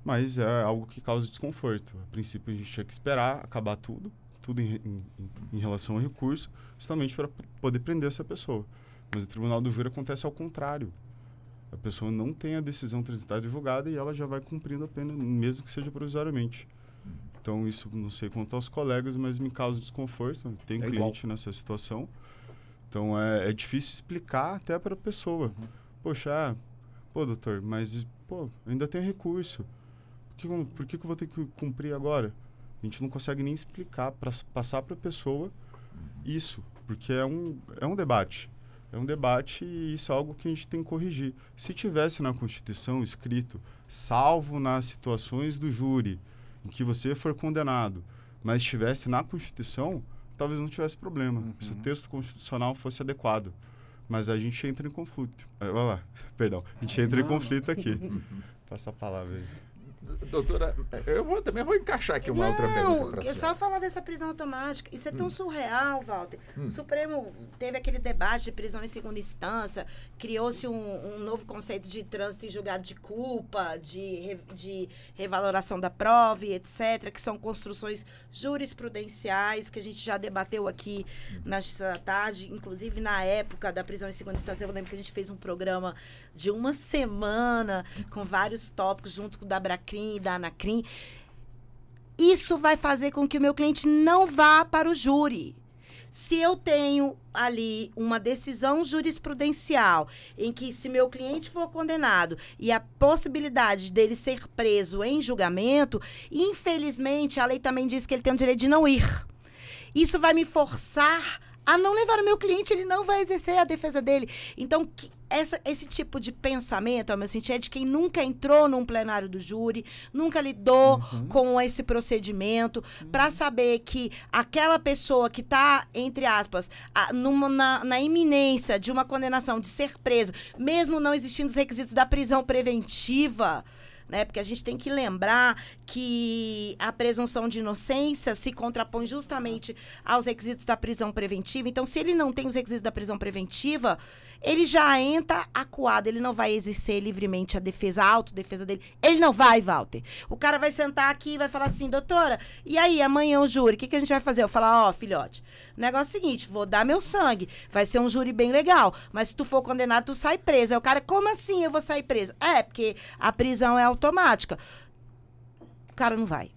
mas é algo que causa desconforto. A princípio, a gente tinha que esperar acabar tudo em relação ao recurso, justamente para poder prender essa pessoa. Mas no Tribunal do Júri acontece ao contrário. A pessoa não tem a decisão transitada divulgada e ela já vai cumprindo a pena, mesmo que seja provisoriamente. Então, isso não sei quanto aos colegas, mas me causa desconforto. Tem cliente nessa situação. Então, é difícil explicar até para a pessoa. Poxa, doutor, mas ainda tem recurso. Por que eu vou ter que cumprir agora? A gente não consegue nem explicar, para passar para a pessoa isso, porque é um debate. É um debate e isso é algo que a gente tem que corrigir. Se tivesse na Constituição escrito, salvo nas situações do júri, em que você for condenado, mas estivesse na Constituição, talvez não tivesse problema, se o texto constitucional fosse adequado. Mas a gente entra em conflito. Olha lá, perdão. A gente entra em conflito aqui. Passa a palavra aí. Doutora, eu também vou encaixar aqui uma outra pergunta para a senhora. Só falar dessa prisão automática. Isso é tão surreal, Walter. O Supremo teve aquele debate de prisão em segunda instância, criou-se um novo conceito de trânsito em julgado de culpa, de revaloração da prova e etc., que são construções jurisprudenciais que a gente já debateu aqui na Justiça da Tarde, inclusive na época da prisão em segunda instância. Eu lembro que a gente fez um programa de uma semana com vários tópicos junto com o da Abracrim e da Anacrim. Isso vai fazer com que o meu cliente não vá para o júri. Se eu tenho ali uma decisão jurisprudencial em que, se meu cliente for condenado e a possibilidade dele ser preso em julgamento, infelizmente a lei também diz que ele tem o direito de não ir. Isso vai me forçar a não levar o meu cliente, ele não vai exercer a defesa dele. Então, esse tipo de pensamento, ao meu sentir, é de quem nunca entrou num plenário do júri, nunca lidou com esse procedimento, para saber que aquela pessoa que está, entre aspas, na iminência de uma condenação, de ser preso, mesmo não existindo os requisitos da prisão preventiva, né? Porque a gente tem que lembrar que a presunção de inocência se contrapõe justamente aos requisitos da prisão preventiva. Então, se ele não tem os requisitos da prisão preventiva, ele já entra acuado, ele não vai exercer livremente a defesa, a autodefesa dele. Ele não vai, Walter. O cara vai sentar aqui e vai falar assim, doutora, e aí, amanhã o júri, o que a gente vai fazer? Eu falar, filhote, o negócio é o seguinte, vou dar meu sangue, vai ser um júri bem legal, mas se tu for condenado, tu sai preso. Aí o cara, como assim eu vou sair preso? Porque a prisão é automática. O cara não vai.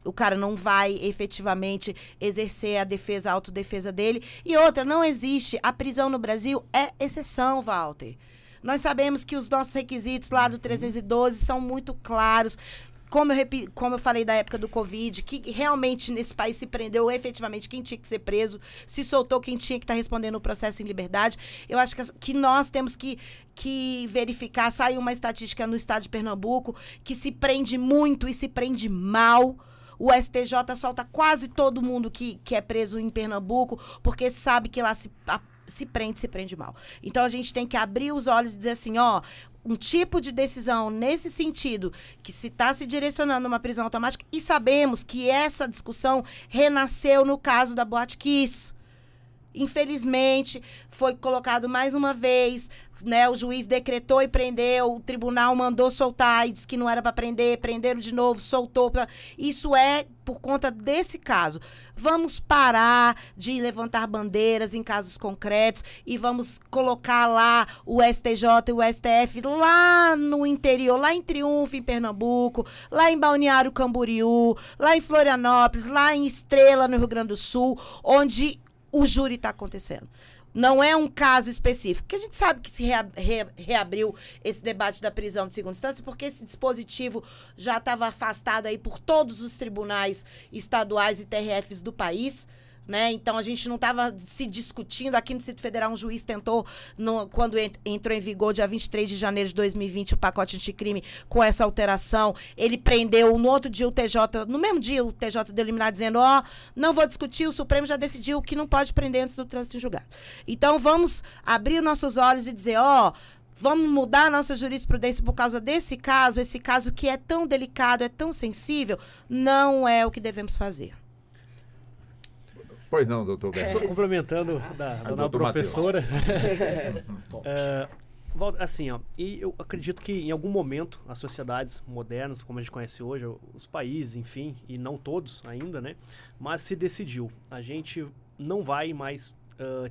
O cara não vai efetivamente exercer a defesa, a autodefesa dele. E outra, não existe. A prisão no Brasil é exceção, Walter. Nós sabemos que os nossos requisitos lá do 312 são muito claros. Como eu falei da época do Covid, que realmente nesse país se prendeu efetivamente quem tinha que ser preso, se soltou quem tinha que estar respondendo o processo em liberdade. Eu acho que nós temos que verificar. Saiu uma estatística no estado de Pernambuco que se prende muito e se prende mal. O STJ solta quase todo mundo que é preso em Pernambuco, porque sabe que lá se prende mal. Então, a gente tem que abrir os olhos e dizer assim, um tipo de decisão nesse sentido, que se está se direcionando a uma prisão automática, e sabemos que essa discussão renasceu no caso da Boate Kiss. Infelizmente, foi colocado mais uma vez, né? O juiz decretou e prendeu, o tribunal mandou soltar e disse que não era para prender, prenderam de novo, soltou. Isso é por conta desse caso. Vamos parar de levantar bandeiras em casos concretos e vamos colocar lá o STJ e o STF lá no interior, lá em Triunfo, em Pernambuco, lá em Balneário Camboriú, lá em Florianópolis, lá em Estrela, no Rio Grande do Sul, onde o júri está acontecendo. Não é um caso específico. Porque a gente sabe que se reabriu esse debate da prisão de segunda instância, porque esse dispositivo já estava afastado aí por todos os tribunais estaduais e TRFs do país, né? Então, a gente não estava se discutindo. Aqui no Distrito Federal, um juiz tentou, quando entrou em vigor, dia 23 de janeiro de 2020, o pacote anticrime, com essa alteração, ele prendeu, no outro dia, o TJ, no mesmo dia, o TJ deu liminar dizendo, não vou discutir, o Supremo já decidiu que não pode prender antes do trânsito em julgado. Então, vamos abrir nossos olhos e dizer, vamos mudar a nossa jurisprudência por causa desse caso, esse caso que é tão delicado, é tão sensível, não é o que devemos fazer. Pois não, doutor Berto. Só complementando da professora. Assim, e eu acredito que em algum momento as sociedades modernas, como a gente conhece hoje, os países, enfim, e não todos ainda, né? Mas se decidiu, a gente não vai mais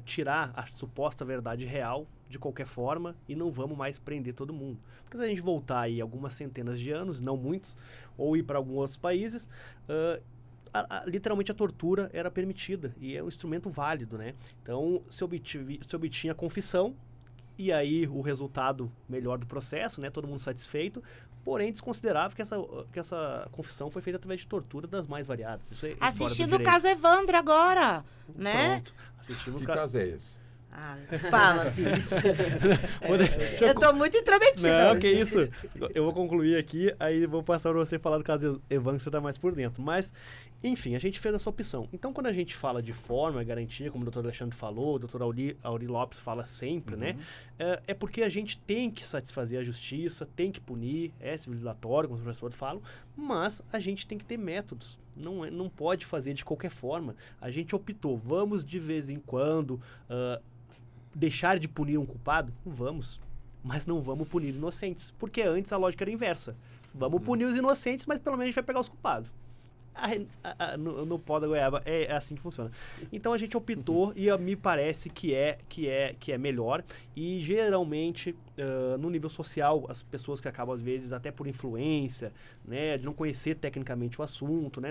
tirar a suposta verdade real de qualquer forma e não vamos mais prender todo mundo. Porque se a gente voltar aí algumas centenas de anos, não muitos, ou ir para alguns outros países, literalmente a tortura era permitida e é um instrumento válido, né? Então se obtinha a confissão e aí o resultado melhor do processo, né? Todo mundo satisfeito, porém desconsiderável que essa confissão foi feita através de tortura das mais variadas. Isso é assistindo o caso Evandro agora, né? Pronto. Assistimos que caso é esse? Fala, Pires. Eu tô muito intrometida. Não, que isso. Eu vou concluir aqui, aí vou passar para você falar do caso Evandro, que você tá mais por dentro. Mas, enfim, a gente fez essa opção. Então, quando a gente fala de forma, garantia, como o doutor Alexandre falou, o doutor Auri Lopes fala sempre, né? É porque a gente tem que satisfazer a justiça, tem que punir, é civilizatório, como os professores falam, mas a gente tem que ter métodos. Não pode fazer de qualquer forma. A gente optou, vamos de vez em quando deixar de punir um culpado? Vamos. Mas não vamos punir inocentes. Porque antes a lógica era inversa. Vamos punir os inocentes, mas pelo menos a gente vai pegar os culpados. No pó da goiaba é assim que funciona. Então a gente optou e me parece que é melhor. E geralmente no nível social, as pessoas que acabam às vezes até por influência, né, de não conhecer tecnicamente o assunto, né,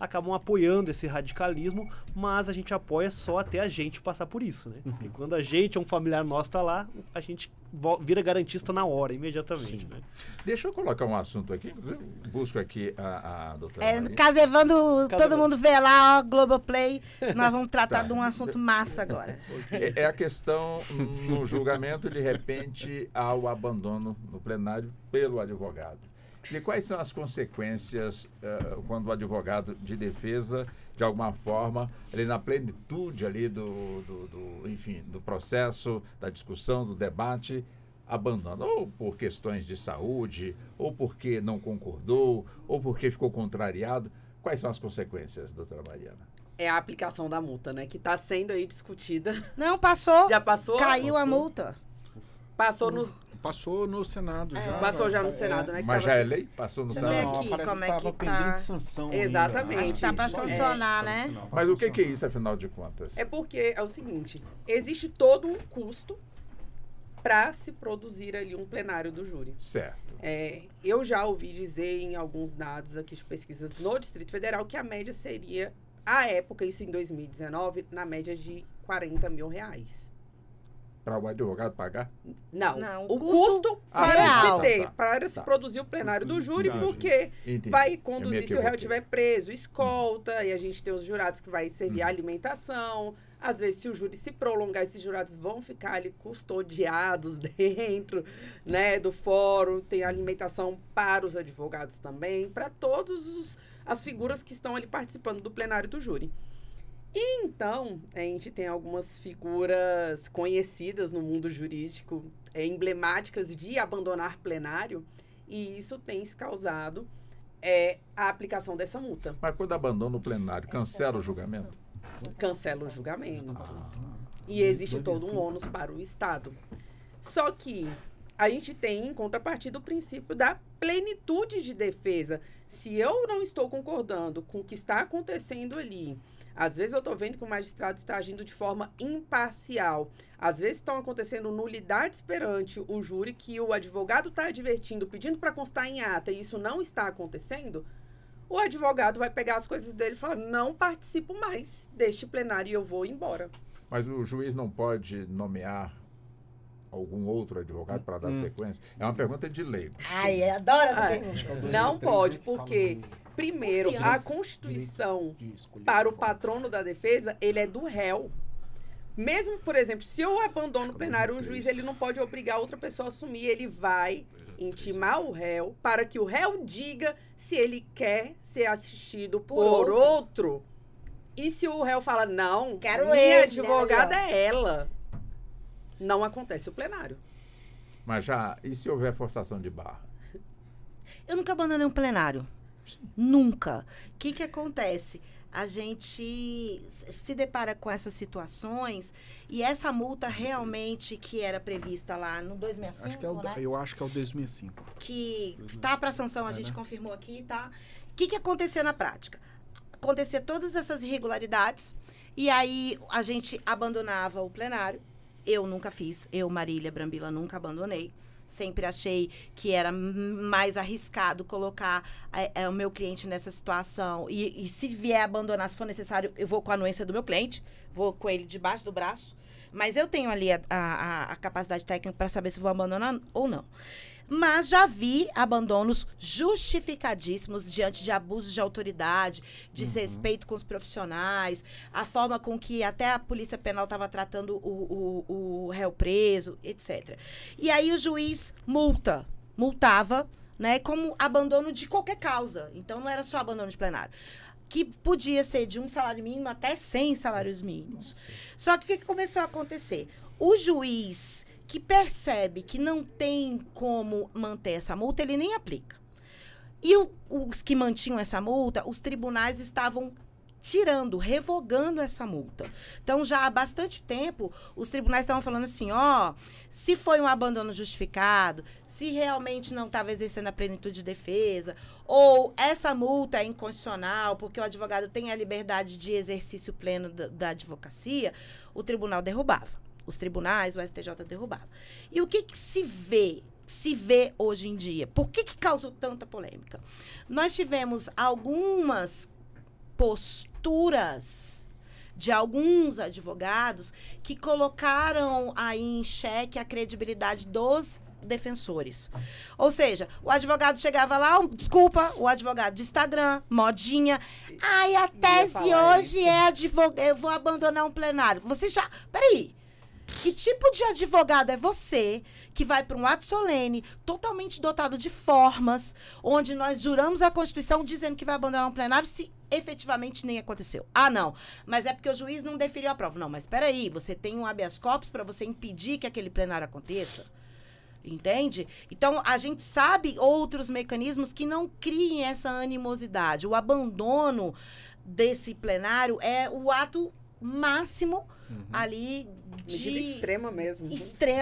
acabam apoiando esse radicalismo, mas a gente apoia só até a gente passar por isso, né? E quando a gente, um familiar nosso tá lá, a gente vira garantista na hora, imediatamente, né? Deixa eu colocar um assunto aqui, busco aqui a doutora caso Evandro, todo mundo vê lá, Globoplay, nós vamos tratar de um assunto massa agora. É a questão no julgamento, de repente, ao abandono no plenário pelo advogado. E quais são as consequências quando o advogado de defesa, de alguma forma, ele na plenitude ali enfim, do processo, da discussão, do debate, abandona, ou por questões de saúde, ou porque não concordou, ou porque ficou contrariado? Quais são as consequências, doutora Mariana? É a aplicação da multa, né? Que está sendo aí discutida. Não, passou. Já passou? Caiu a multa. Passou no Senado já. Passou já no Senado, né? Mas já é lei? Passou no Senado? Não, parece que estava pendente de sanção. Exatamente. Acho que está para sancionar, né? Mas o que é isso, afinal de contas? É porque é o seguinte, existe todo um custo para se produzir ali um plenário do júri. Certo. Eu já ouvi dizer em alguns dados aqui de pesquisas no Distrito Federal que a média seria, à época, isso em 2019, na média de R$40 mil. Para o advogado pagar? Não, o custo para se produzir o plenário do júri, porque vai conduzir, se o réu estiver preso, escolta, e a gente tem os jurados que vai servir a alimentação. Às vezes, se o júri se prolongar, esses jurados vão ficar ali custodiados dentro, né, do fórum. Tem alimentação para os advogados também, para todas as figuras que estão ali participando do plenário do júri. E então, a gente tem algumas figuras conhecidas no mundo jurídico, emblemáticas de abandonar plenário, e isso tem causado a aplicação dessa multa. Mas quando abandona o plenário, cancela o julgamento? Cancela o julgamento. E existe todo um ônus para o Estado. Só que a gente tem, em contrapartida, o princípio da plenitude de defesa. Se eu não estou concordando com o que está acontecendo ali, às vezes eu estou vendo que o magistrado está agindo de forma imparcial. Às vezes estão acontecendo nulidades perante o júri que o advogado está advertindo, pedindo para constar em ata, e isso não está acontecendo. O advogado vai pegar as coisas dele e falar, não participo mais deste plenário e eu vou embora. Mas o juiz não pode nomear algum outro advogado para dar sequência? É uma pergunta de leigo. Ai, eu adoro essa pergunta. Não pode, porque, primeiro, a Constituição, para o patrono da defesa, ele é do réu. Mesmo, por exemplo, se eu abandono o plenário, o juiz ele não pode obrigar outra pessoa a assumir, ele vai intimar o réu para que o réu diga se ele quer ser assistido por outro. E se o réu fala, não, minha advogada é ela, não acontece o plenário. Mas e se houver forçação de barra? Eu nunca abandonei um plenário. Nunca. O que acontece? A gente se depara com essas situações e essa multa realmente que era prevista lá no 2065, né? Eu acho que é o 2065. Que tá para sanção, a gente confirmou aqui, tá? O que acontecia na prática? Acontecia todas essas irregularidades e aí a gente abandonava o plenário. Eu nunca fiz, Marília Brambila, nunca abandonei. Sempre achei que era mais arriscado colocar o meu cliente nessa situação. E se vier abandonar, se for necessário, eu vou com a anuência do meu cliente, vou com ele debaixo do braço. Mas eu tenho ali a capacidade técnica para saber se vou abandonar ou não. Mas já vi abandonos justificadíssimos diante de abusos de autoridade, desrespeito com os profissionais, a forma com que até a Polícia Penal estava tratando o réu preso, etc. E aí o juiz multava, né, como abandono de qualquer causa. Então não era só abandono de plenário. Que podia ser de um salário mínimo até 100 salários mínimos. Só que o que começou a acontecer? O juiz que percebe que não tem como manter essa multa, ele nem aplica. E os que mantinham essa multa, os tribunais estavam revogando essa multa. Então, já há bastante tempo, os tribunais estavam falando assim, se foi um abandono justificado, se realmente não estava exercendo a plenitude de defesa, ou essa multa é inconstitucional, porque o advogado tem a liberdade de exercício pleno da advocacia, o tribunal derrubava. Os tribunais, o STJ derrubava. E o que se vê hoje em dia? Por que causou tanta polêmica? Nós tivemos algumas posturas de alguns advogados que colocaram aí em xeque a credibilidade dos defensores. Ou seja, o advogado chegava lá, o advogado de Instagram, modinha, a tese hoje eu vou abandonar um plenário. Você já... Peraí. Que tipo de advogado é você que vai para um ato solene, totalmente dotado de formas, onde nós juramos a Constituição dizendo que vai abandonar um plenário se efetivamente nem aconteceu? Ah, não. Mas é porque o juiz não deferiu a prova. Não, mas espera aí, você tem um habeas corpus para você impedir que aquele plenário aconteça? Entende? Então, a gente sabe outros mecanismos que não criem essa animosidade. O abandono desse plenário é o ato máximo ali de... Medida extrema mesmo.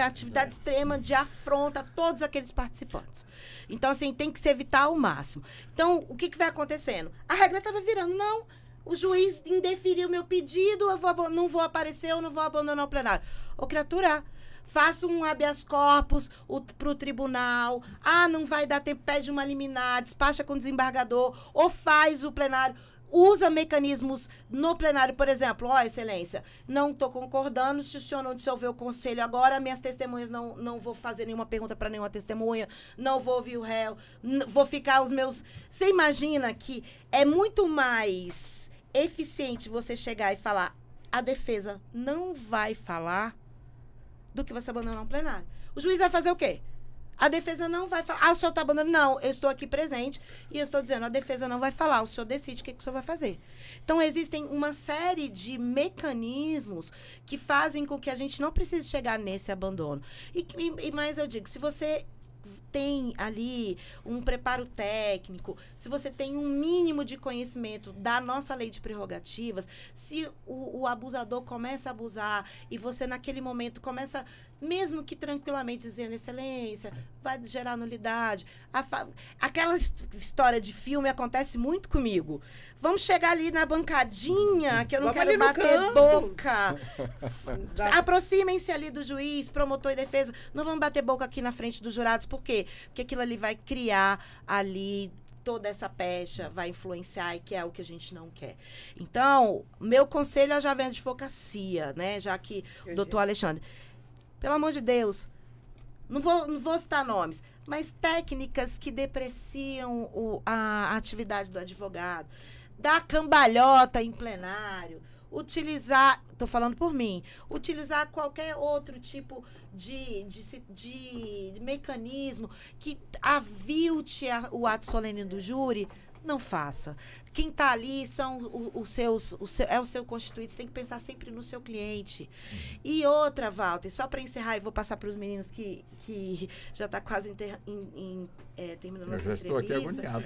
Atividade extrema de afronta a todos aqueles participantes. Então, assim, tem que se evitar ao máximo. Então, o que vai acontecendo? A regra estava virando, não, o juiz indeferiu o meu pedido, não vou aparecer, eu não vou abandonar o plenário. Ô, criatura, faça um habeas corpus para o tribunal. Ah, não vai dar tempo, pede uma liminar, despacha com o desembargador, ou faz o plenário. Usa mecanismos no plenário, por exemplo, excelência, não estou concordando, se o senhor não dissolver o conselho agora, minhas testemunhas não vou fazer nenhuma pergunta para nenhuma testemunha, não vou ouvir o réu, vou ficar os meus... Você imagina que é muito mais eficiente você chegar e falar, a defesa não vai falar, do que você abandonar um plenário. O juiz vai fazer o quê? A defesa não vai falar, o senhor está abandonando? Não, eu estou aqui presente e eu estou dizendo, a defesa não vai falar, o senhor decide o que o senhor vai fazer. Então, existem uma série de mecanismos que fazem com que a gente não precise chegar nesse abandono. E mais eu digo, se você tem ali um preparo técnico, se você tem um mínimo de conhecimento da nossa lei de prerrogativas, se o abusador começa a abusar e você naquele momento começa, mesmo que tranquilamente dizendo, excelência, vai gerar nulidade. Aquela história de filme acontece muito comigo. Vamos chegar ali na bancadinha, que eu não quero bater boca. Aproximem-se ali do juiz, promotor e defesa. Não vamos bater boca aqui na frente dos jurados. Por quê? Porque aquilo ali vai criar ali toda essa pecha vai influenciar e que é o que a gente não quer. Então, meu conselho é a Jovem Advocacia, né? Já que o doutor Alexandre, pelo amor de Deus, não vou citar nomes, mas técnicas que depreciam a atividade do advogado, dar cambalhota em plenário, utilizar, estou falando por mim, utilizar qualquer outro tipo de mecanismo que avilte o ato solene do júri, não faça. Quem está ali são é o seu constituinte, você tem que pensar sempre no seu cliente. E outra, Walter, só para encerrar, e vou passar para os meninos que já está quase terminando essa entrevista. Eu já estou aqui agoniado.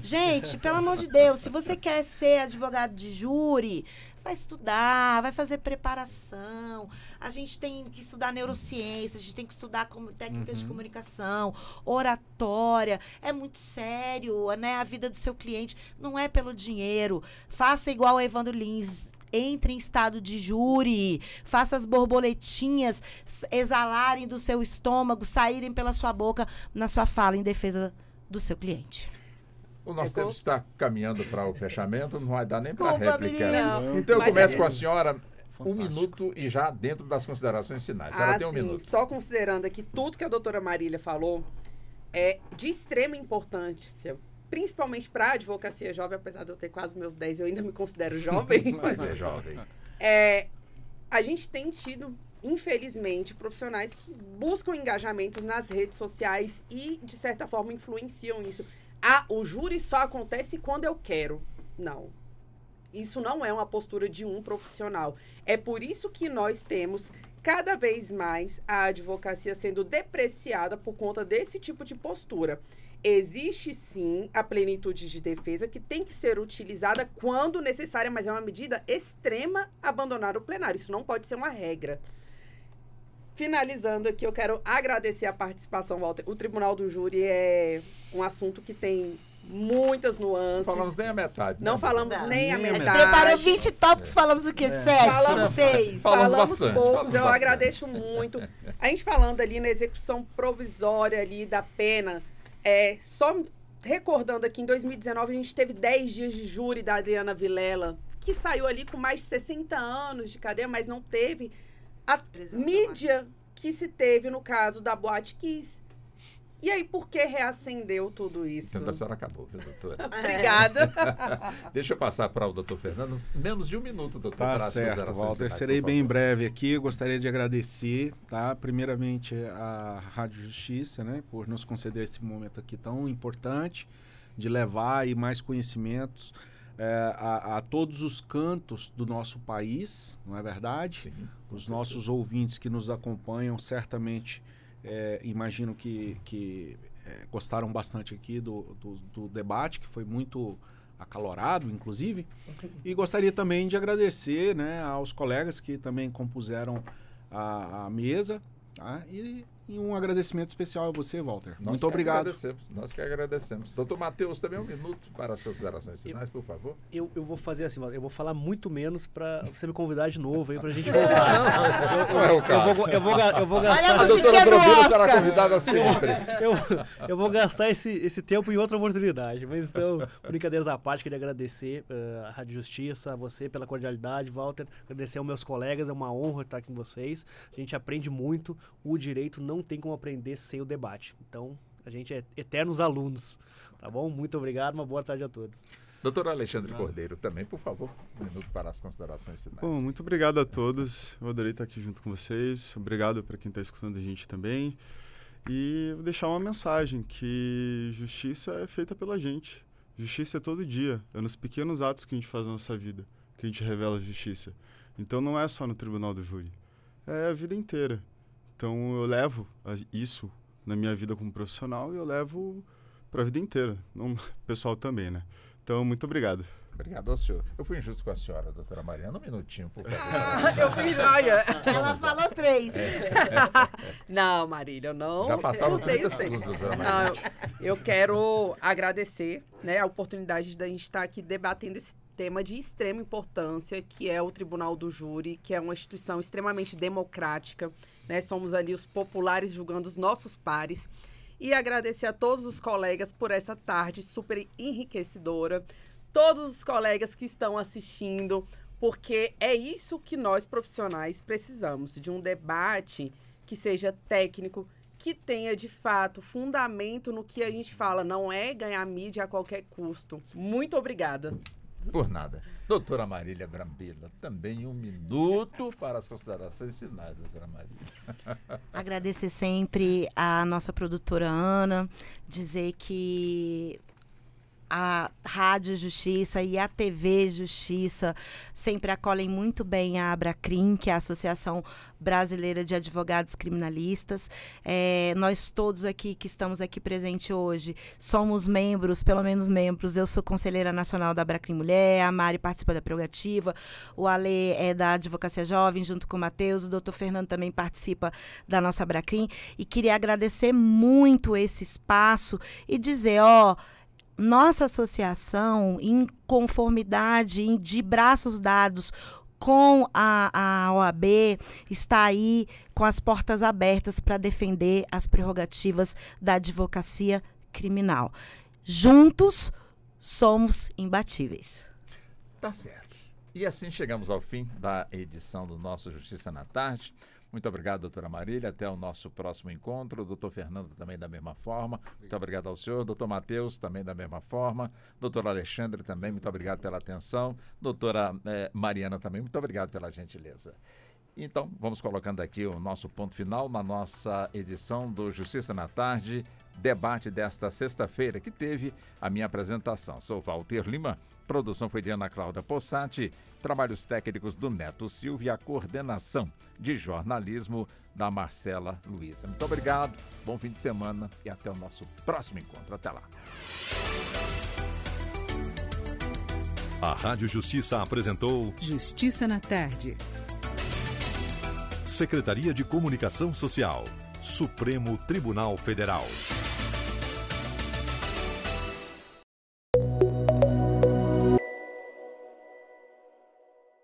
Gente, pelo amor de Deus, se você quer ser advogado de júri, vai estudar, vai fazer preparação. A gente tem que estudar neurociência, a gente tem que estudar técnicas de comunicação, oratória. É muito sério, né? A vida do seu cliente não é pelo dinheiro. Faça igual o Evandro Lins. Entre em estado de júri, faça as borboletinhas exalarem do seu estômago, saírem pela sua boca na sua fala em defesa do seu cliente. O nosso tempo está caminhando para o fechamento, não vai dar nem para Desculpa, réplica. meninas. Então eu começo com a senhora, 1 minuto e já dentro das considerações finais. A senhora tem 1 minuto. Só considerando aqui tudo que a doutora Marília falou, é de extrema importância, principalmente para a advocacia jovem, apesar de eu ter quase meus 10, eu ainda me considero jovem. Mas é jovem. A gente tem tido, infelizmente, profissionais que buscam engajamento nas redes sociais e, de certa forma, influenciam isso. O júri só acontece quando eu quero. Não. Isso não é uma postura de um profissional. É por isso que nós temos cada vez mais a advocacia sendo depreciada por conta desse tipo de postura. Existe, sim, a plenitude de defesa que tem que ser utilizada quando necessária, mas é uma medida extrema abandonar o plenário. Isso não pode ser uma regra. Finalizando aqui, eu quero agradecer a participação, Walter. O Tribunal do Júri é um assunto que tem muitas nuances. Não falamos nem a metade. Não falamos nem a metade. A gente preparou 20 tópicos, falamos o quê? 7? Falamos 6. Falamos Falamos bastante, poucos, falamos eu bastante. agradeço muito. A gente falando ali na execução provisória ali da pena, só recordando aqui, em 2019 a gente teve 10 dias de júri da Adriana Vilela, que saiu ali com mais de 60 anos de cadeia, mas não teve a mídia que se teve no caso da Boate Kiss. E aí, por que reacendeu tudo isso? A senhora acabou, viu, doutora? Obrigada. Deixa eu passar para o doutor Fernando. Menos de 1 minuto, doutor. Tá certo, Walter. Serei bem breve aqui. Gostaria de agradecer, tá? Primeiramente, a Rádio Justiça, né? Por nos conceder esse momento aqui tão importante de levar aí mais conhecimentos a todos os cantos do nosso país, não é verdade? Sim, os nossos ouvintes que nos acompanham certamente imagino que gostaram bastante aqui do debate, que foi muito acalorado, inclusive. E gostaria também de agradecer, né, aos colegas que também compuseram a mesa, tá? E um agradecimento especial a você, Walter. Muito obrigado. Nós que agradecemos. Doutor Matheus, também 1 minuto para as considerações finais, por favor. Eu vou fazer assim, eu vou falar muito menos para você me convidar de novo aí para a gente voltar. Não é o caso. Eu vou gastar... A doutora Brovino será convidada sempre. Eu vou gastar esse tempo em outra oportunidade. Mas então, brincadeiras à parte, queria agradecer a Rádio Justiça, a você pela cordialidade, Walter. Agradecer aos meus colegas, é uma honra estar aqui com vocês. A gente aprende muito, o direito não tem como aprender sem o debate. Então, a gente é eternos alunos, tá bom? Muito obrigado, uma boa tarde a todos. Doutor Alexandre Cordeiro, também, por favor, 1 minuto para as considerações finais. Bom, muito obrigado a todos. Eu adorei estar aqui junto com vocês. Obrigado para quem está escutando a gente também. E vou deixar uma mensagem, que justiça é feita pela gente. Justiça é todo dia. É nos pequenos atos que a gente faz na nossa vida que a gente revela a justiça. Então, não é só no Tribunal do Júri. É a vida inteira. Então, eu levo isso na minha vida como profissional e eu levo para a vida inteira. O pessoal também, né? Então, muito obrigado. Obrigado ao senhor. Eu fui injusto com a senhora, doutora Mariana. 1 minutinho, por favor. Eu fui joia. Ela falou 3. Não, Marília, eu não. Já passaram 30 tenho segundos, doutora Mariana. Eu quero agradecer, né, a oportunidade de a gente estar aqui debatendo esse tema de extrema importância, que é o Tribunal do Júri, que é uma instituição extremamente democrática, né? Somos ali os populares julgando os nossos pares. E agradecer a todos os colegas por essa tarde super enriquecedora. Todos os colegas que estão assistindo, porque é isso que nós profissionais precisamos, de um debate que seja técnico, que tenha, de fato, fundamento no que a gente fala. Não é ganhar mídia a qualquer custo. Muito obrigada. Por nada. Doutora Marília Brambila, também 1 minuto para as considerações finais, doutora Marília. Agradecer sempre a nossa produtora Ana, dizer que a Rádio Justiça e a TV Justiça sempre acolhem muito bem a Abracrim, que é a Associação Brasileira de Advogados Criminalistas. Nós todos aqui que estamos aqui presentes hoje somos membros, pelo menos membros. Eu sou conselheira nacional da Abracrim Mulher, a Mari participa da prerrogativa, o Ale é da Advocacia Jovem, junto com o Matheus, o doutor Fernando também participa da nossa Abracrim. E queria agradecer muito esse espaço e dizer, nossa associação, em conformidade, de braços dados com a OAB, está aí com as portas abertas para defender as prerrogativas da advocacia criminal. Juntos, somos imbatíveis. Tá certo. E assim chegamos ao fim da edição do nosso Justiça na Tarde. Muito obrigado, doutora Marília. Até o nosso próximo encontro. Doutor Fernando também da mesma forma. Muito obrigado ao senhor. Doutor Matheus também da mesma forma. Doutor Alexandre também, muito obrigado pela atenção. Doutora Mariana também, muito obrigado pela gentileza. Então, vamos colocando aqui o nosso ponto final na nossa edição do Justiça na Tarde, debate desta sexta-feira, que teve a minha apresentação. Sou Walter Lima. Produção foi de Ana Cláudia Possati, trabalhos técnicos do Neto Silva e a coordenação de jornalismo da Marcela Luiza. Muito obrigado, bom fim de semana e até o nosso próximo encontro. Até lá. A Rádio Justiça apresentou Justiça na Tarde. Secretaria de Comunicação Social, Supremo Tribunal Federal.